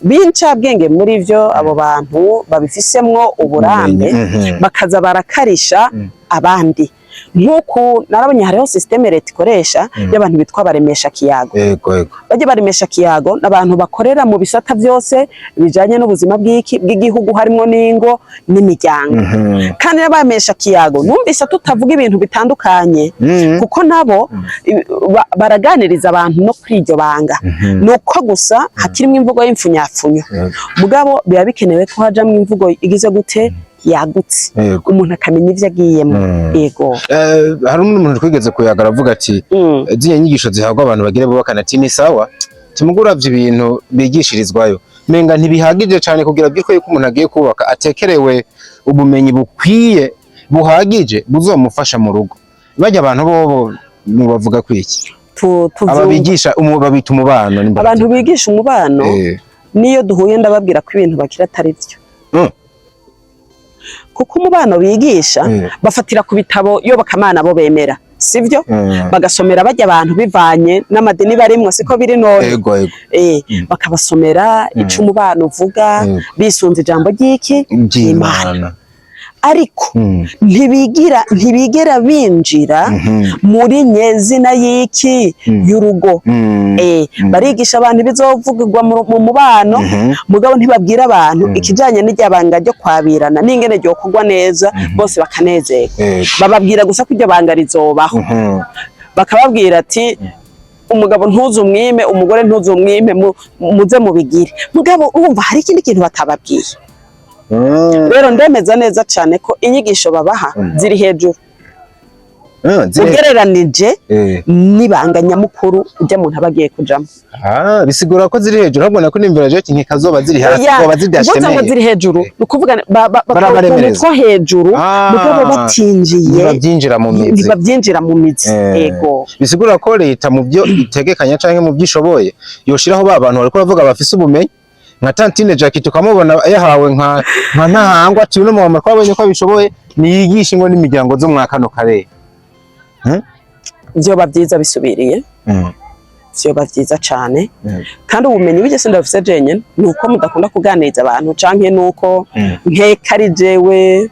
b'incabwenge muri vyo abo bantu babifisemwo uburambe bakaza barakarisha abandi nk'uko narabonye hariho systeme leta ikoresha y'abantu bitwa baremesha kiyago. Baje baremesha kiyago n'abantu bakorera mu bisata byose bijanye n'ubuzima bw'igihugu harimo n'ingo n'imiryango kandi n'abamesha kiyago numvise tutavuga ibintu bitandukanye kuko nabo baraganiriza abantu no kuri iryo banga nuko gusa hakirimo imvugo y'imfunyapfunyo mugabo biba bikenewe ko hajamwe imvugo igize gute yagutse umuntu akamenya ivyo agiyemo. Yego hari umuntu twigeze kuyagara avuga ati ziye nyigisho zihabwa abantu bagire bubakana ati ni sawa timuguravye ibintu bigishirizwayo menga ntibihagije cyane kugira byiko yuko umuntu agiye kubaka atekerewe ubumenyi bukwiye buhagije buzomufasha mu rugo. Bajya abantu bobo bavuga kwiki ababigisha babita umubano abantu bigisha umubano niyo duhuye ndababwira ko ibintu bakira atari byo kuko umubano bigisha bafatira ku bitabo yobokamana bo bemera sivyo bagasomera bajya abantu bivanye n'amadini barimwo siko biri none bakabasomera ico umubano uvuga bisunze ijambo ry'iki Imana ariko ntibigera binjira muri nyezina y'iki y'urugo. Barigisha abantu bizovugirwa mu mubano mugabo ntibabwira abantu ikijanye n'iryabanga ryo kwabirana n'ingene ryo kugwa neza bose bakanezerwa. Bababwira gusa ko iryo banga rizobaho bakababwira ati umugabo ntuzumwime umugore ntuzumwime muze mubigire mugabo urumva hari ikindi kintu batababwiye. Rero ndemeza neza cyane ko inyigisho babaha ziri hejuru ugereranije n'ibanga nyamukuru ujya muntu abagiye kujamo. Bisigura ko ziri hejuru ahubwo nako nimvira je kinka kazoba ziri hasi zoba zidashemeye. Ngo ziri hejuru nukuvuga ko hejuru mugabo batinjiye babyinjira mu mizi ego. Bisigura ko leta mu byo itegekanya canke mu byishoboye yoshiraho ba bantu bariko bavuga bafise ubumenyi nka Tantine Jackie tukamubona yahawe nka ntahangwa ati uno mama twabonye ko bishoboye niyigisha ngo n'imiryango zo mwakano karere. Byo babyiza bisubiriye. Byo babyiza cyane. Kandi ubumenyi bigese ndafise jenyene nuko mudakunda kuganiriza abantu canke nuko nkeka ari jewe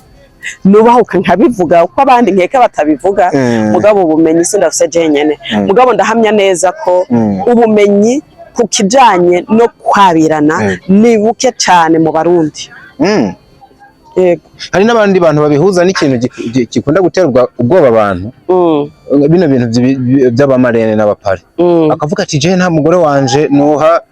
nubahuka nkabivuga uko abandi nkeka batabivuga mugabo ubumenyi sindafise jenyene. Mugabo ndahamya neza ko ubumenyi ku kijanye no kwabirana ni buke cyane mu Barundi. Yego. Hari n'abandi bantu babihuza n'ikintu gikunda guterwa ubwoba abantu. Bino bintu by'abamarene n'abapare. Akavuga ati je nta mugore wanje nuha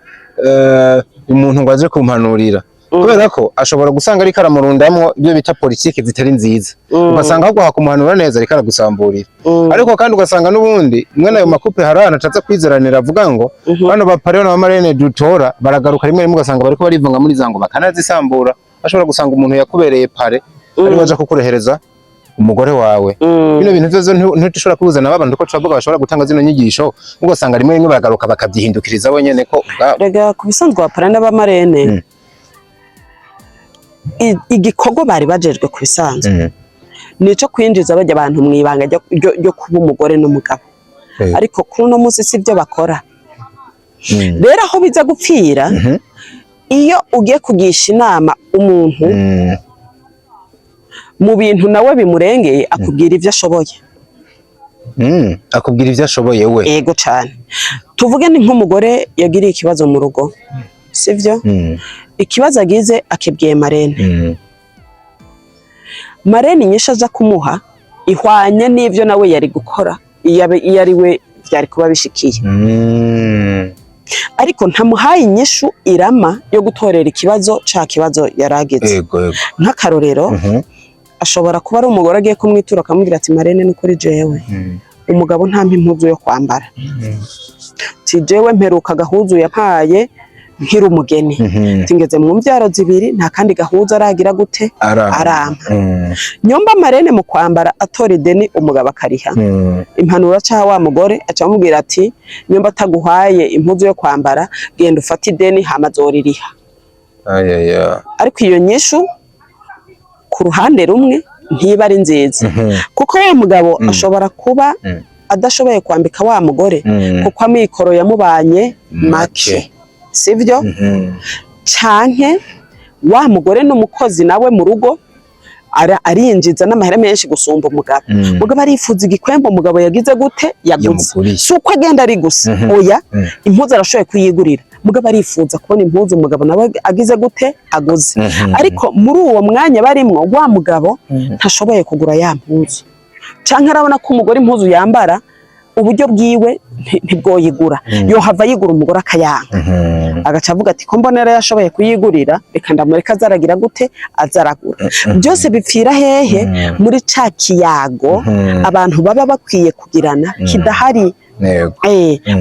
umuntu ngo aje kumpanurira. Kubera ko ashobora gusanga ari karamurundamwo ibyo bita politike zitari nziza. Ugasanga ahubwo hakumuhanura neza ari karagusamburira. Ariko kandi ugasanga n'ubundi mwe nayo makupe harana acaza kwizeranira avuga ngo bano bapare n'abamarene dutora baragaruka rimwe rimwe ugasanga bariko barivanga muri zango bakanazisambura. Ashobora gusanga umuntu yakubereye pare ari waje kukurehereza umugore wawe. Bino bintu byo ntishobora kubuzana abantu ko twavuga bashobora gutanga zino nyigisho ugasanga rimwe rimwe baragaruka bakabyihindukiriza bonyene ko rega kubisanzwe bapare n'abamarene igikorwa bari bajejwe kubisanzwe nico kwinjiza bajya abantu mwibanga ryo kuba umugore n'umugabo. Ariko kuri uno munsi sibyo bakora. Rero aho biza gupfira iyo ugiye kugisha inama umuntu mu bintu nawe bimurengeye akubwira ivyo ashoboye. Akubwira ivyo ashoboye we. Yego cyane. Tuvuge ni nk'umugore yagiriye ikibazo mu rugo. Sivyo? Ikibazo agize akibwiye marene. Marene nyisha za kumuha ihwanye n'ivyo nawe yari gukora iyo ari we byari kuba bishikiye. Ariko ntamuhaye inyishu irama yo gutorera ikibazo ca kibazo yarageze. Nk'akarorero ashobora kuba ari umugore agiye kumwitura akamubwira ati marene n'ukuri jewe umugabo nta impuzu yo kwambara. Ti jewe mperuka gahuzu yampaye nkiri umugeni. Tingeze mu mbyaro zibiri nta kandi gahuza aragira gute arampa. Nyomba marene mu kwambara atora ideni umugabo akariha. Impanura cha wa mugore aca amubwira ati nyomba ataguhaye impuzu yo kwambara genda ufata ideni hamazoririha. Ariko iyo nyishu ku ruhande rumwe ntiba ari nziza kuko wa mugabo ashobora kuba adashoboye kwambika wa mugore kuko amikoro yamubanye make. Sivyo? Canke wa mugore n'umukozi nawe mu rugo arinjiza n'amahera menshi gusumba umugabo. Mugabo arifuza igikwembo umugabo yagize gute yaguze. Suko agenda ari gusa. Oya impuzu arashoboye kuyigurira. Mugabo arifuza kubona impuzu umugabo nawe agize gute aguze. Ariko muri uwo mwanya barimwo wa mugabo ntashoboye kugura ya mpuzu. Canke arabona ko umugore impuzu yambara uburyo bwiwe ntibwoyigura. Yohava yigura umugore akayanga. Agaca avuga ati ko mbonera yashoboye kuyigurira reka ndamureka azaragira gute azaragura. Byose bipfira hehe muri ca kiyago abantu baba bakwiye kugirana kidahari.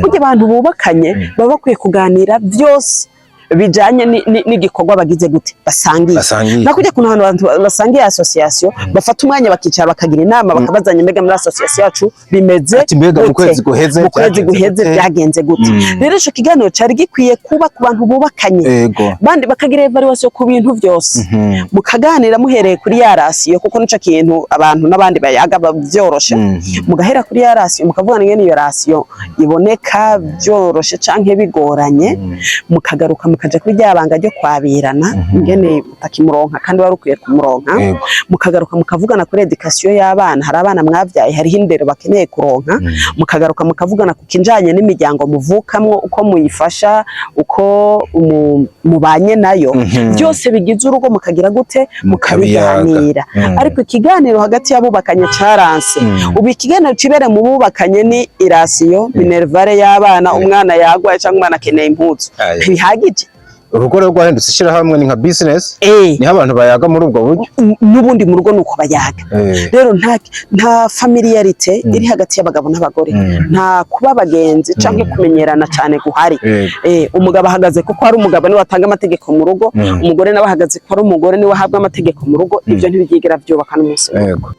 Burya abantu bubakanye baba bakwiye kuganira byose bijanye n'igikorwa bagize gute basangiye. Nakujya kuna abantu basangiye association bafata umwanya bakicara bakagira inama bakabazanya mbega muri association yacu bimeze mu kwezi guheze byagenze gute. Rero ico kiganiro cari gikwiye kuba ku bantu bubakanye bandi bakagira evaluation ku bintu byose mukaganira muhereye kuri ya ratio kuko nico kintu abantu n'abandi bayaga bavyoroshe mugahera kuri ya ratio mukavuga ngene iyo ratio iboneka byoroshe canke bigoranye mukagaruka mukaja kuri ryabanga ryo kwabirana ngene utakimuronka kandi wari ukwiye kumuronka mukagaruka mukavugana kuri education y'abana. Hari abana mwavyaye hari hindero bakeneye kuronka mukagaruka mukavugana ku kinjanye n'imiryango muvukamwo uko muyifasha uko mubanye nayo byose bigize urugo mukagira gute mukabiganira. Ariko ikiganiro hagati y'abubakanye caranse ubu ikiganiro cibere mu bubakanye ni irasiyo minervare y'abana umwana yagwaye cyangwa umwana akeneye impuzu bihagije. urugo rero rwahindutse ishirahamwe ni nka business niho abantu bayaga muri ubwo buryo n'ubundi mu rugo nuko bayaga rero nta familiarite iri hagati y'abagabo n'abagore nta kuba bagenzi canke kumenyerana cyane guhari umugabo ahagaze kuko ari umugabo niwe atanga amategeko mu rugo umugore nawe ahagaze ko ari umugore niwe ahabwa amategeko mu rugo ivyo ntibigigera byubaka n'umunsi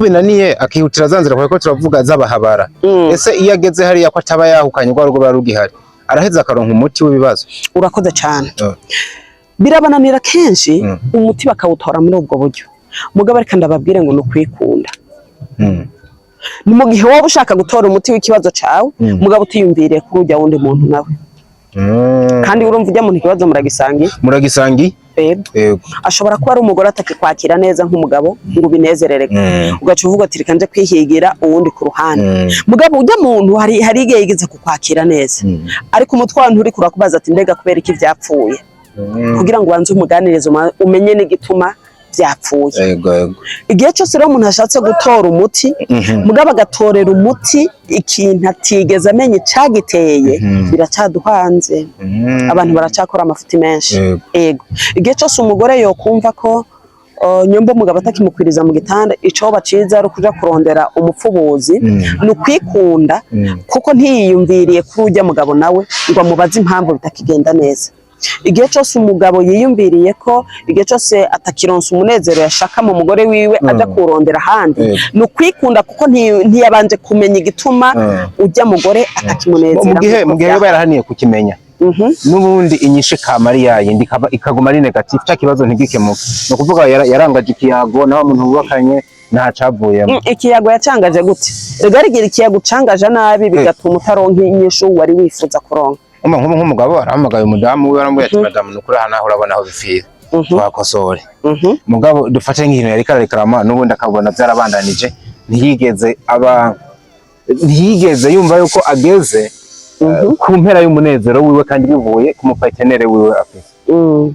binaniye akihutira zanzira kuko turavuga z'abahabara ese iyo ageze hariya ko ataba yahukanye rwa rugo barugihari araheza akaronka umuti w'ibibazo urakoze cyane birabananira kenshi umuti bakawutora muri ubwo buryo mugabo ariko ndababwire ngo nukwikunda ni mu gihe wowe ushaka gutora umuti w'ikibazo cawe mugabo utiyumviriye kuri ujya wundi muntu nawe kandi urumva ujya muntu ikibazo muragisangi ashobora kuba ari umugore atakikwakira neza nk'umugabo ngo ubinezerereke ugaca uvuga ati reka nje kwihigira uwundi ku ruhande mugabo ujya muntu hari igihe yigeze kukwakira neza ariko umutwe wawe nturi kurakubaza ati mbega kubera iki byapfuye kugira ngo ubanze umuganirize umenye n'igituma byapfuye igihe cyose rero umuntu ashatse gutora umuti mugabo agatorera umuti ikintu atigeze amenya icagiteye biracyaduhanze abantu baracakora amafuti menshi igihe cyose umugore yokumva ko nyomba umugabo atakimukwiriza mu gitanda ico baciza ari kuja kurondera umupfubuzi ni ukwikunda kuko ntiyiyumviriye kuri ujya mugabo nawe ngo amubaze impamvu bitakigenda neza igihe cyose umugabo yiyumviriye ko igihe cyose atakironsa umunezero yashaka mu mugore wiwe aja kurondera ahandi ni ukwikunda kuko ntiyabanje kumenya igituma ujya mugore atakimunezera mu gihe barahaniye kukimenya n'ubundi inyishe kamariya yindi ikaguma ari negative cya kibazo ntigikemuke no kuvuga yarangaje ikiyago naho umuntu bubakanye nta cavuyemo ikiyago yacangaje gute rega rigira ikiyago cangaje nabi bigatuma utaronka inyishu wari wifuza kuronka nk'umugabo arahamagaye umudamu we aramubwira ati madamu nukuri aha naho urabona aho bipfira twakosore mugabo dufate nk'ibintu yari kararekarama n'ubundi akabona byarabandanije ntiyigeze yumva yuko ageze ku mpera y'umunezero wiwe kandi bivuye ku mupartenere wiwe afise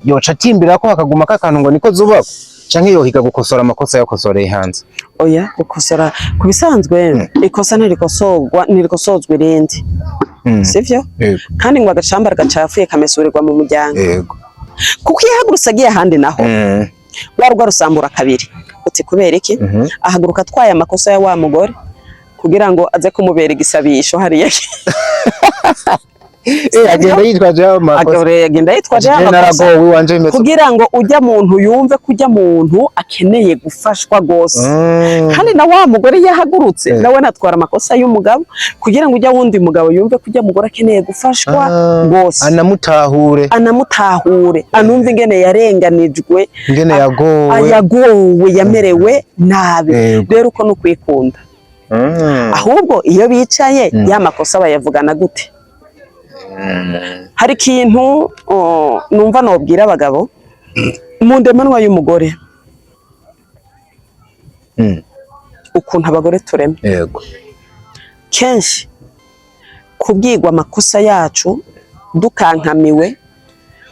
yoca atimbira ko hakaguma kakantu ngo niko zubakwa canke yohiga gukosora amakosa yakosoreye hanze oya gukosora ku bisanzwe ikosa ntirikosozwa irindi sivyo kandi ngo agacambara gacafuye kamesurirwa mu muryango kuko iyo ahagurutse agiye ahandi naho warwa rusambura kabiri uti kubera iki ahaguruka atwaye amakosa ya wa mugore kugira ngo aze kumubera igisabisho hariya agenda yitwaje amakosa kugira ngo ujya muntu yumve kujya muntu akeneye gufashwa gose kandi na wa mugore yahagurutse nawe natwara amakosa y'umugabo kugira ngo ujya wundi mugabo yumve kujya mugore akeneye gufashwa gose anamutahure anumve ingene yarenganijwe ingene yagowe yamerewe nabi rero uko no kwikunda ahubwo iyo bicaye ya makosa bayavugana gute hari ikintu numva nobwira abagabo mu ndemanwa y'umugore ukuntu abagore tureme kenshi kubwirwa amakosa yacu dukankamiwe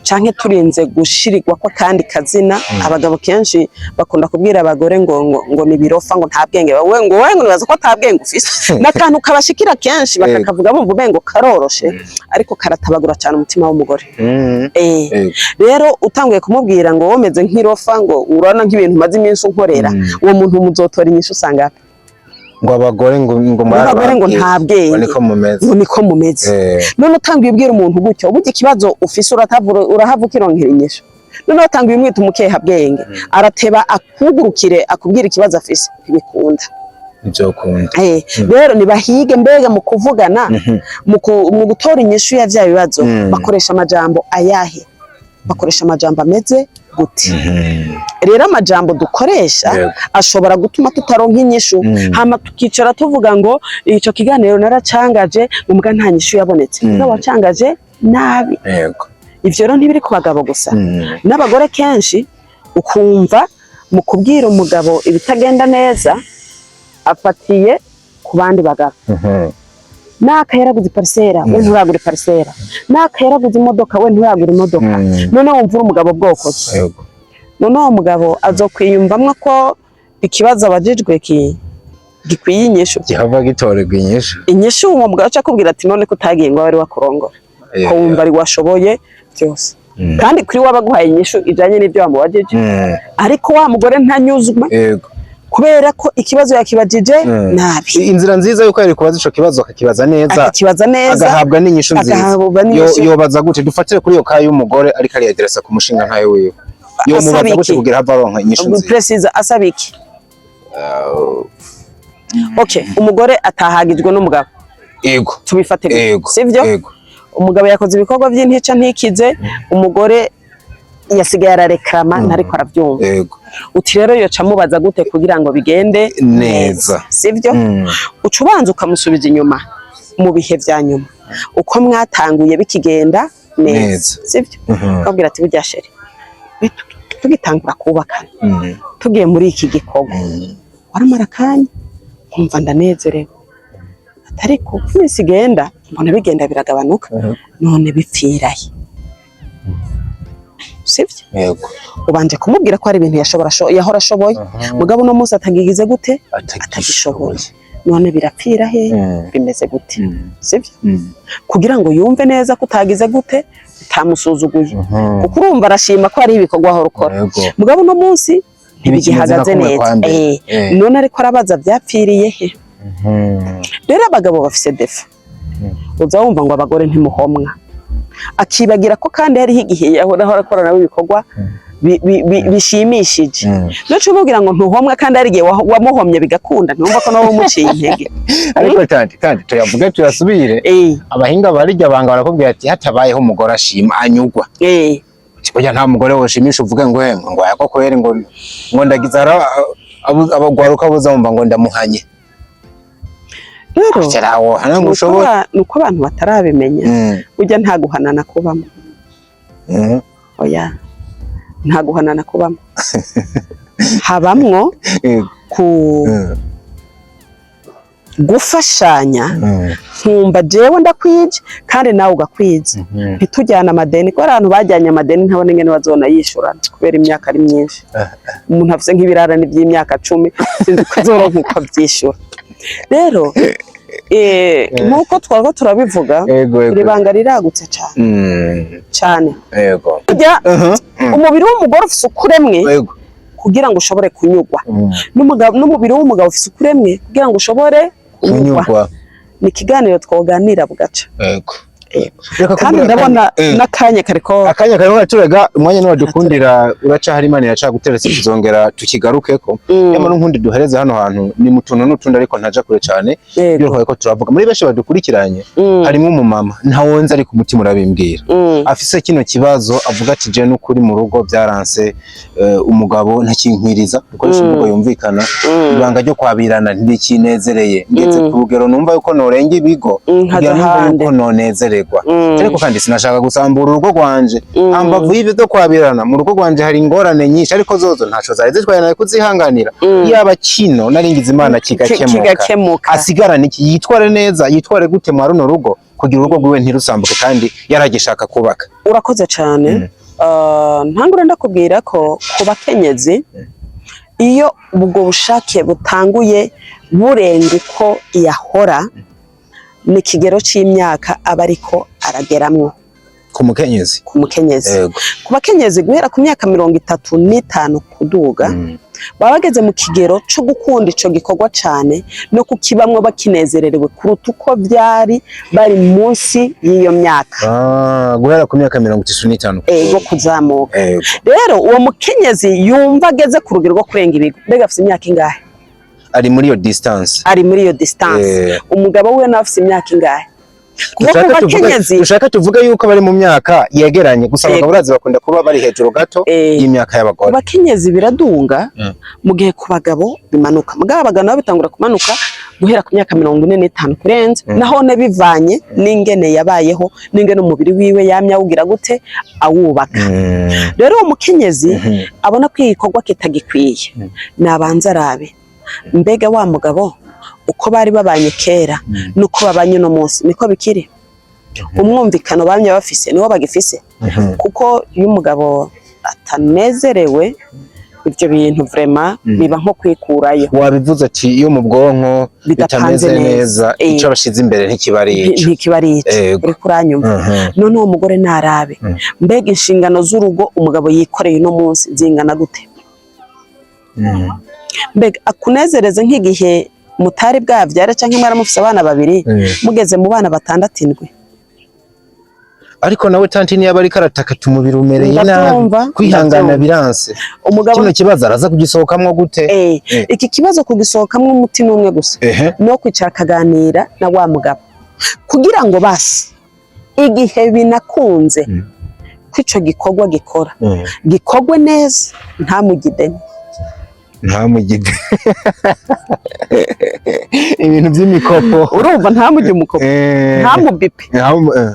canke turinze gushirirwa kwa kandi kazina abagabo kenshi bakunda kubwira abagore ngo ni birofa ngo nta bwenge bawe ngo nibaza ko nta bwenge ufise nakantu kabashikira kenshi bakakavuga bumva ubengo karoroshe ariko karatabagura cyane umutima w'umugore rero utanguye kumubwira ngo womeze nk'irofa ngo urana nk'ibintu maze iminsi unkorera uwo muntu muzotora inyishu usanga ngo abagore ngo nta bwenge niko mumeze none utanguye ubwira umuntu gutyo ubuze ikibazo ufise urahava ukironkera inyishu none utanguye umwita umukeha bwenge arateba akugurukire akubwira ikibazo afise ntibikunda rero nibahige mbega mu kuvugana mu gutora inyishu ya vya bibazo bakoresha amajambo ayahe bakoresha amajambo ameze gute rero amajambo dukoresha ashobora gutuma tutaronka inyishu hama tukicara tuvuga ngo ico kiganiro naracangaje mumbwa nta nyishu yabonetse no wacangaje nabi ivyo rero ntibiri ku bagabo gusa n'abagore kenshi ukumva mu kubwira umugabo ibitagenda neza afatiye ku bandi bagabo naka yaraguze parisera we nturagura parisera naka yaraguze imodoka we nturagura imodoka none wumva umugabo bwoko none uwo mugabo azokwiyumvamwo ko ikibazo abajijwe gikwiye inyishu gihava gitorerwa inyishu uwo mugabo aca akubwira ati none ko utagiye ngo wari wakurongora ko wumva ari washoboye byose kandi kuri wabaguhaye inyishu ijanye n'ibyo wamubajije ariko wa mugore ntanyuzwe yego kubera ko ikibazo yakibajije nabi. Inzira nziza yuko yari kubaza ico kibazo akakibaza neza agahabwa n'inyishu nziza. Yobaza gute dufatire kuri yo kayo y'umugore ariko ari yaderesa ku mushinga nkayo wiwe yo mubaza gute kugira hava ronka inyishu nziza precise asabiki. Okay, umugore atahagijwe n'umugabo yego tubifatire sivyo umugabo yakoze ibikorwa by'intica ntikize umugore yasigaye ararekrama nariko aravyumva yego uti rero yoca mubaza gute kugira ngo bigende neza sivyo ucubanza ukamusubiza inyuma mu bihe vya nyuma uko mwatanguye bikigenda neza sivyo ukabwira ati burya sheri tugitangura kubakana tugiye muri iki gikorwa waramara kanya nkumva ndanezerewe atariko iminsi igenda mbona bigenda biragabanuka none bipfiraye sivyo yego ubanje kumubwira ko ari ibintu yahora ashoboye mugabo no munsi atagigize gute atagishoboye none birapfira he bimeze gute sivyo kugira ngo yumve neza ko utagize gute utamusuzuguye kuko urumva arashima ko ari ibikorwa aho rukora mugabo no munsi ntibigihagaze neza none ariko arabaza byapfiriye he. Rero abagabo bafise defa uza wumva ngo abagore ntimuhomwa akibagira ko kandi hariho igihe yahora akora nawe ibikorwa bishimishije noco mubwira ngo ntuhomwa kandi ari igihe wamuhomye bigakunda ntumva ko nawe umuciye intege ariko kandi tuyavuge tuyasubire abahinga barijya banga barakubwira ati hatabayeho umugore ashima anyugwa burya nta mugore woshimisha uvuge ngo yako kwere ngo ndagizara abagwaruka buzamva ngo ndamuhanye rero nuko abantu batarabimenya burya nta guhanana kubamo oya nta guhanana kubamo habamwo gufashanya nkumva jewe ndakwije kandi nawe ugakwiza ntitujyana amadeni ko abantu bajyanye amadeni ntabone ngene bazona yishurana kubera imyaka ari myinshi umuntu afise nk'ibirarane by'imyaka 10 sinzi ko azoronka uko abyishura rero nuko twaba turabivuga ribanga riragutse cyane yego umubiri w'umugore ufise ukuremwe kugira ngo ushobore kunyugwa n'umubiri w'umugabo ufise ukuremwe kugira ngo ushobore kunyugwa ni ikiganiro twoganira bugaca kandi ndabona n'akanya kariko turega umwanya niwa dukundira uraca hari Imana iraca guteretse tuzongera tukigarukeko nyamara nkundi duhereze hano hantu ni mutuntu n'utundi ariko ntaja kure cyane byo ko turavuga muri benshi badukurikiranye harimo umumama ntawonze ari ku mutima urabimbwira afise kino kibazo avuga ati je n'ukuri mu rugo byaranse umugabo ntakinkwiriza ukoresha umugabo yumvikana ibanga ryo kwabirana ntikinezereye ngeze ku rugero numva yuko norenga ibigo kugira ngo nonezere ariko kandi sinashaka gusambura urugo rwanje ambavu y'ibyo byo kwabirana mu rugo rwanje hari ingorane nyinshi ariko zozo ntaco zari zitwaye nawe kuzihanganira yaba kino naringize Imana kigakemuka asigarana iki yitware neza yitware gute mu runo rugo kugira urugo rwiwe ntirusambuke kandi yaragishaka kubaka. Urakoze cyane ntangura ndakubwira ko kubakenyezi iyo ubwo bushake butanguye burenga uko yahora ni kigero c'imyaka aba ariko arageramwo ku mukenyezi ku bakenyezi guhera ku myaka 35 kuduga baba bageze mu kigero cyo gukunda ico gikorwa cyane no kukibamwe bakinezererewe kuruta uko byari bari munsi y'iyo myaka guhera ku myaka 35 ego kuzamuka rero uwo mukenyezi yumva ageze ku rugero rwo kurenga ibigo mbega afite imyaka ingahe ari muri iyo distance umugabo we nafise imyaka ingahe ushaka tuvuge yuko bari mu myaka yegeranye gusa abagabo urazi bakunda kuba bari hejuru gato y'imyaka y'abagore. Abakenyezi biradunga mu gihe ku bagabo bimanuka mugabo abagabo nabo bitangura kumanuka guhera ku myaka 45 kurenza nahone bivanye n'ingene yabayeho n'ingene umubiri wiwe yamya awugira gute awubaka. Rero umukenyezi abona ko igikorwa kitagikwiye nabanza arabe mbega wa mugabo uko bari babanye kera nuko babanye no munsi niko bikiri umwumvikano bamye bafise niwo bagifise kuko iyo umugabo atanezerewe ivyo bintu vraiment biba nko kwikurayo. Wabivuze ati iyo mu bwonko bitameze neza ico bashize imbere ntikibari ico uri kuranyumva. None uwo mugore narabe mbega inshingano z'urugo umugabo yikoreye no munsi zingana gute? Mbega akunezereze nk'igihe mutari bwavyara canke mwaramufise abana babiri mugeze mu bana 6-7. Ariko nawe tantini yaba ariko arataka tumubiri umereye nabi kwihangana biranse. Kino kibazo araza kugisohokamwo gute? Iki kibazo kugisohokamwo umutima umwe gusa no kwicara kaganira na wa mugabo kugira ngo basi igihe binakunze kwico gikorwa gikora gikorwe neza nta mugideni ibintu by'imikopo urumva nta mujye umukopo nta mubipe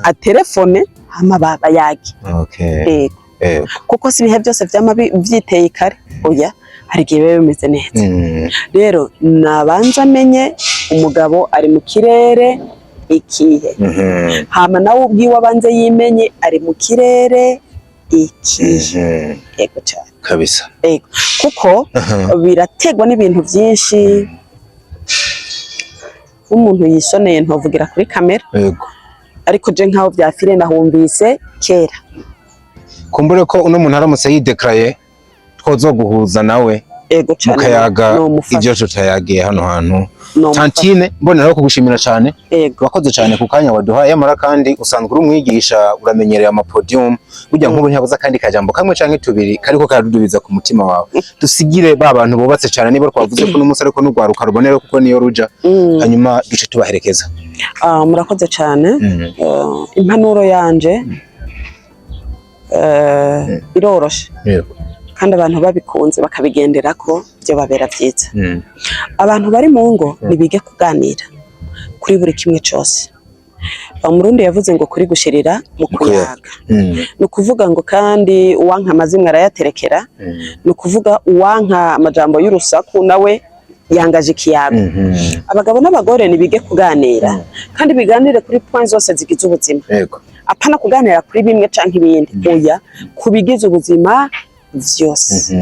a telefone hama baba yagi kuko si ibihe byose vy'amabi vyiteye kare oya hari gihe biba bimeze neza. Rero nabanza amenye umugabo ari mu kirere ikihe hama nawe ubwiwe abanze yimenye ari mu kirere ikihe. Yego cyane kabisa. Kuko birategwa n'ibintu byinshi. Umuntu yisoneye ntovugira kuri kamera ariko je nkaho vyafire nahumvise kera. Kumbure ko uno muntu aramutse yideclaye twozoguhuza nawe mukayaga ivyo tutayagiye hano hantu. Tantine mbonera kugushimira cyane wakoze cyane ku kanya waduhaye amara kandi usanzwe uri umwigisha uramenyereye ama podium burya nk'ubu ntiyabuza kandi kajambo kamwe canke tubiri kariko karadudubiza ku mutima wawe dusigire ba bantu bubatse cyane nibo twavuze ko n'umunsi ariko n'ugwaruka rubonera kuko niyo ruja hanyuma duce tubaherekeza. Murakoze cyane. Impanuro yanje iroroshe kandi abantu babikunze bakabigenderako byo babera byiza. Abantu bari mu ngo nibige kuganira kuri buri kimwe cyose. Umurundi yavuze ngo kuri gushirira mu kuyaga. Nukuvuga ngo kandi uwanka amazimwe arayaterekera. Nukuvuga uwanka amajambo y'urusaku nawe yangaje ikiyago. Abagabo n'abagore nibige kuganira kandi biganire kuri point zose zigize ubuzima. Apana kuganira kuri bimwe canke ibindi oya kubigize ubuzima vyose.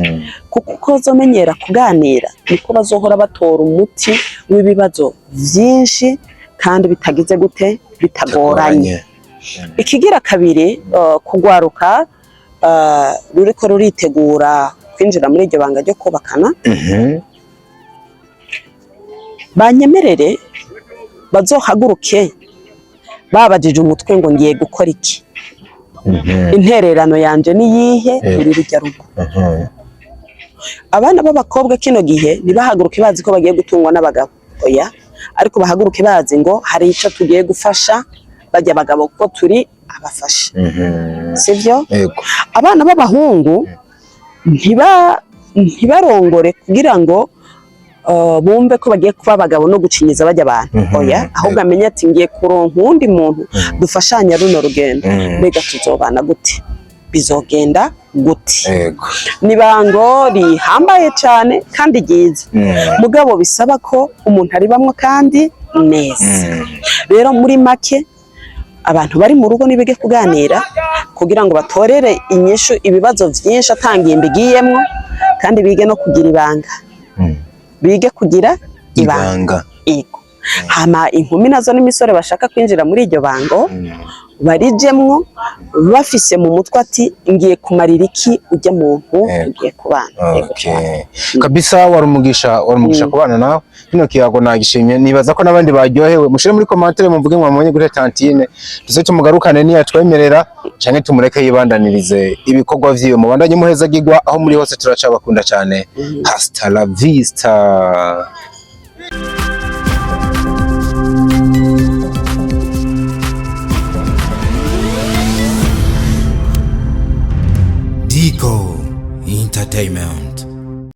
Kuko zomenyera kuganira niko bazohora batora umuti w'ibibazo vyinshi kandi bitagize gute bitagoranye. Ikigira kabiri kugwaruka ruriko ruritegura kwinjira muri iryo banga ryo kubakana. Banyemerere bazohaguruke babajije umutwe ngo ngiye gukora iki. Intererano yanje ni yihe muri rujya rugo. Abana b'abakobwa kino gihe nibahaguruke bazi ko bagiye gutungwa n'abagabo oya ariko bahaguruke bazi ngo hari ico tugiye gufasha bajya abagabo ko turi abafasha. Sivyo? Abana b'abahungu ntibarongore kugira ngo bumve ko bagiye kuba abagabo no gucinyiza bajya abantu oya ahubwo amenye ati ngiye kuronka undi muntu dufashanya runo rugendo mbega tuzobana gute bizogenda gute. Nibango rihambaye cyane kandi gize mugabo bisaba ko umuntu ari bamwe kandi neza. Rero muri make abantu bari mu rugo nibige kuganira kugira ngo batorere inyishu ibibazo vyinshi atangiye mbigiyemwo kandi bige no kugira ibanga. Bige kugira ibanga. Hama inkumi nazo n'imisore bashaka kwinjira muri iryo bango barijemwo bafise mu mutwe ati ngiye kumarira iki ujya muntu ugiye kubana. Kabisa warumugisha kubana nawe kino kiyago nagishimye nibaza ko nabandi baryohewe. Mushire muri commentaire mumvuge mwamenye gute Tantine tuze tumugarukane niya twemerera canke tumureke yibandanirize ibikorwa vyiwe mu bandanye muheza gigwa aho muri hose turacabakunda cyane. Hasta la vista. Dico Entertainment.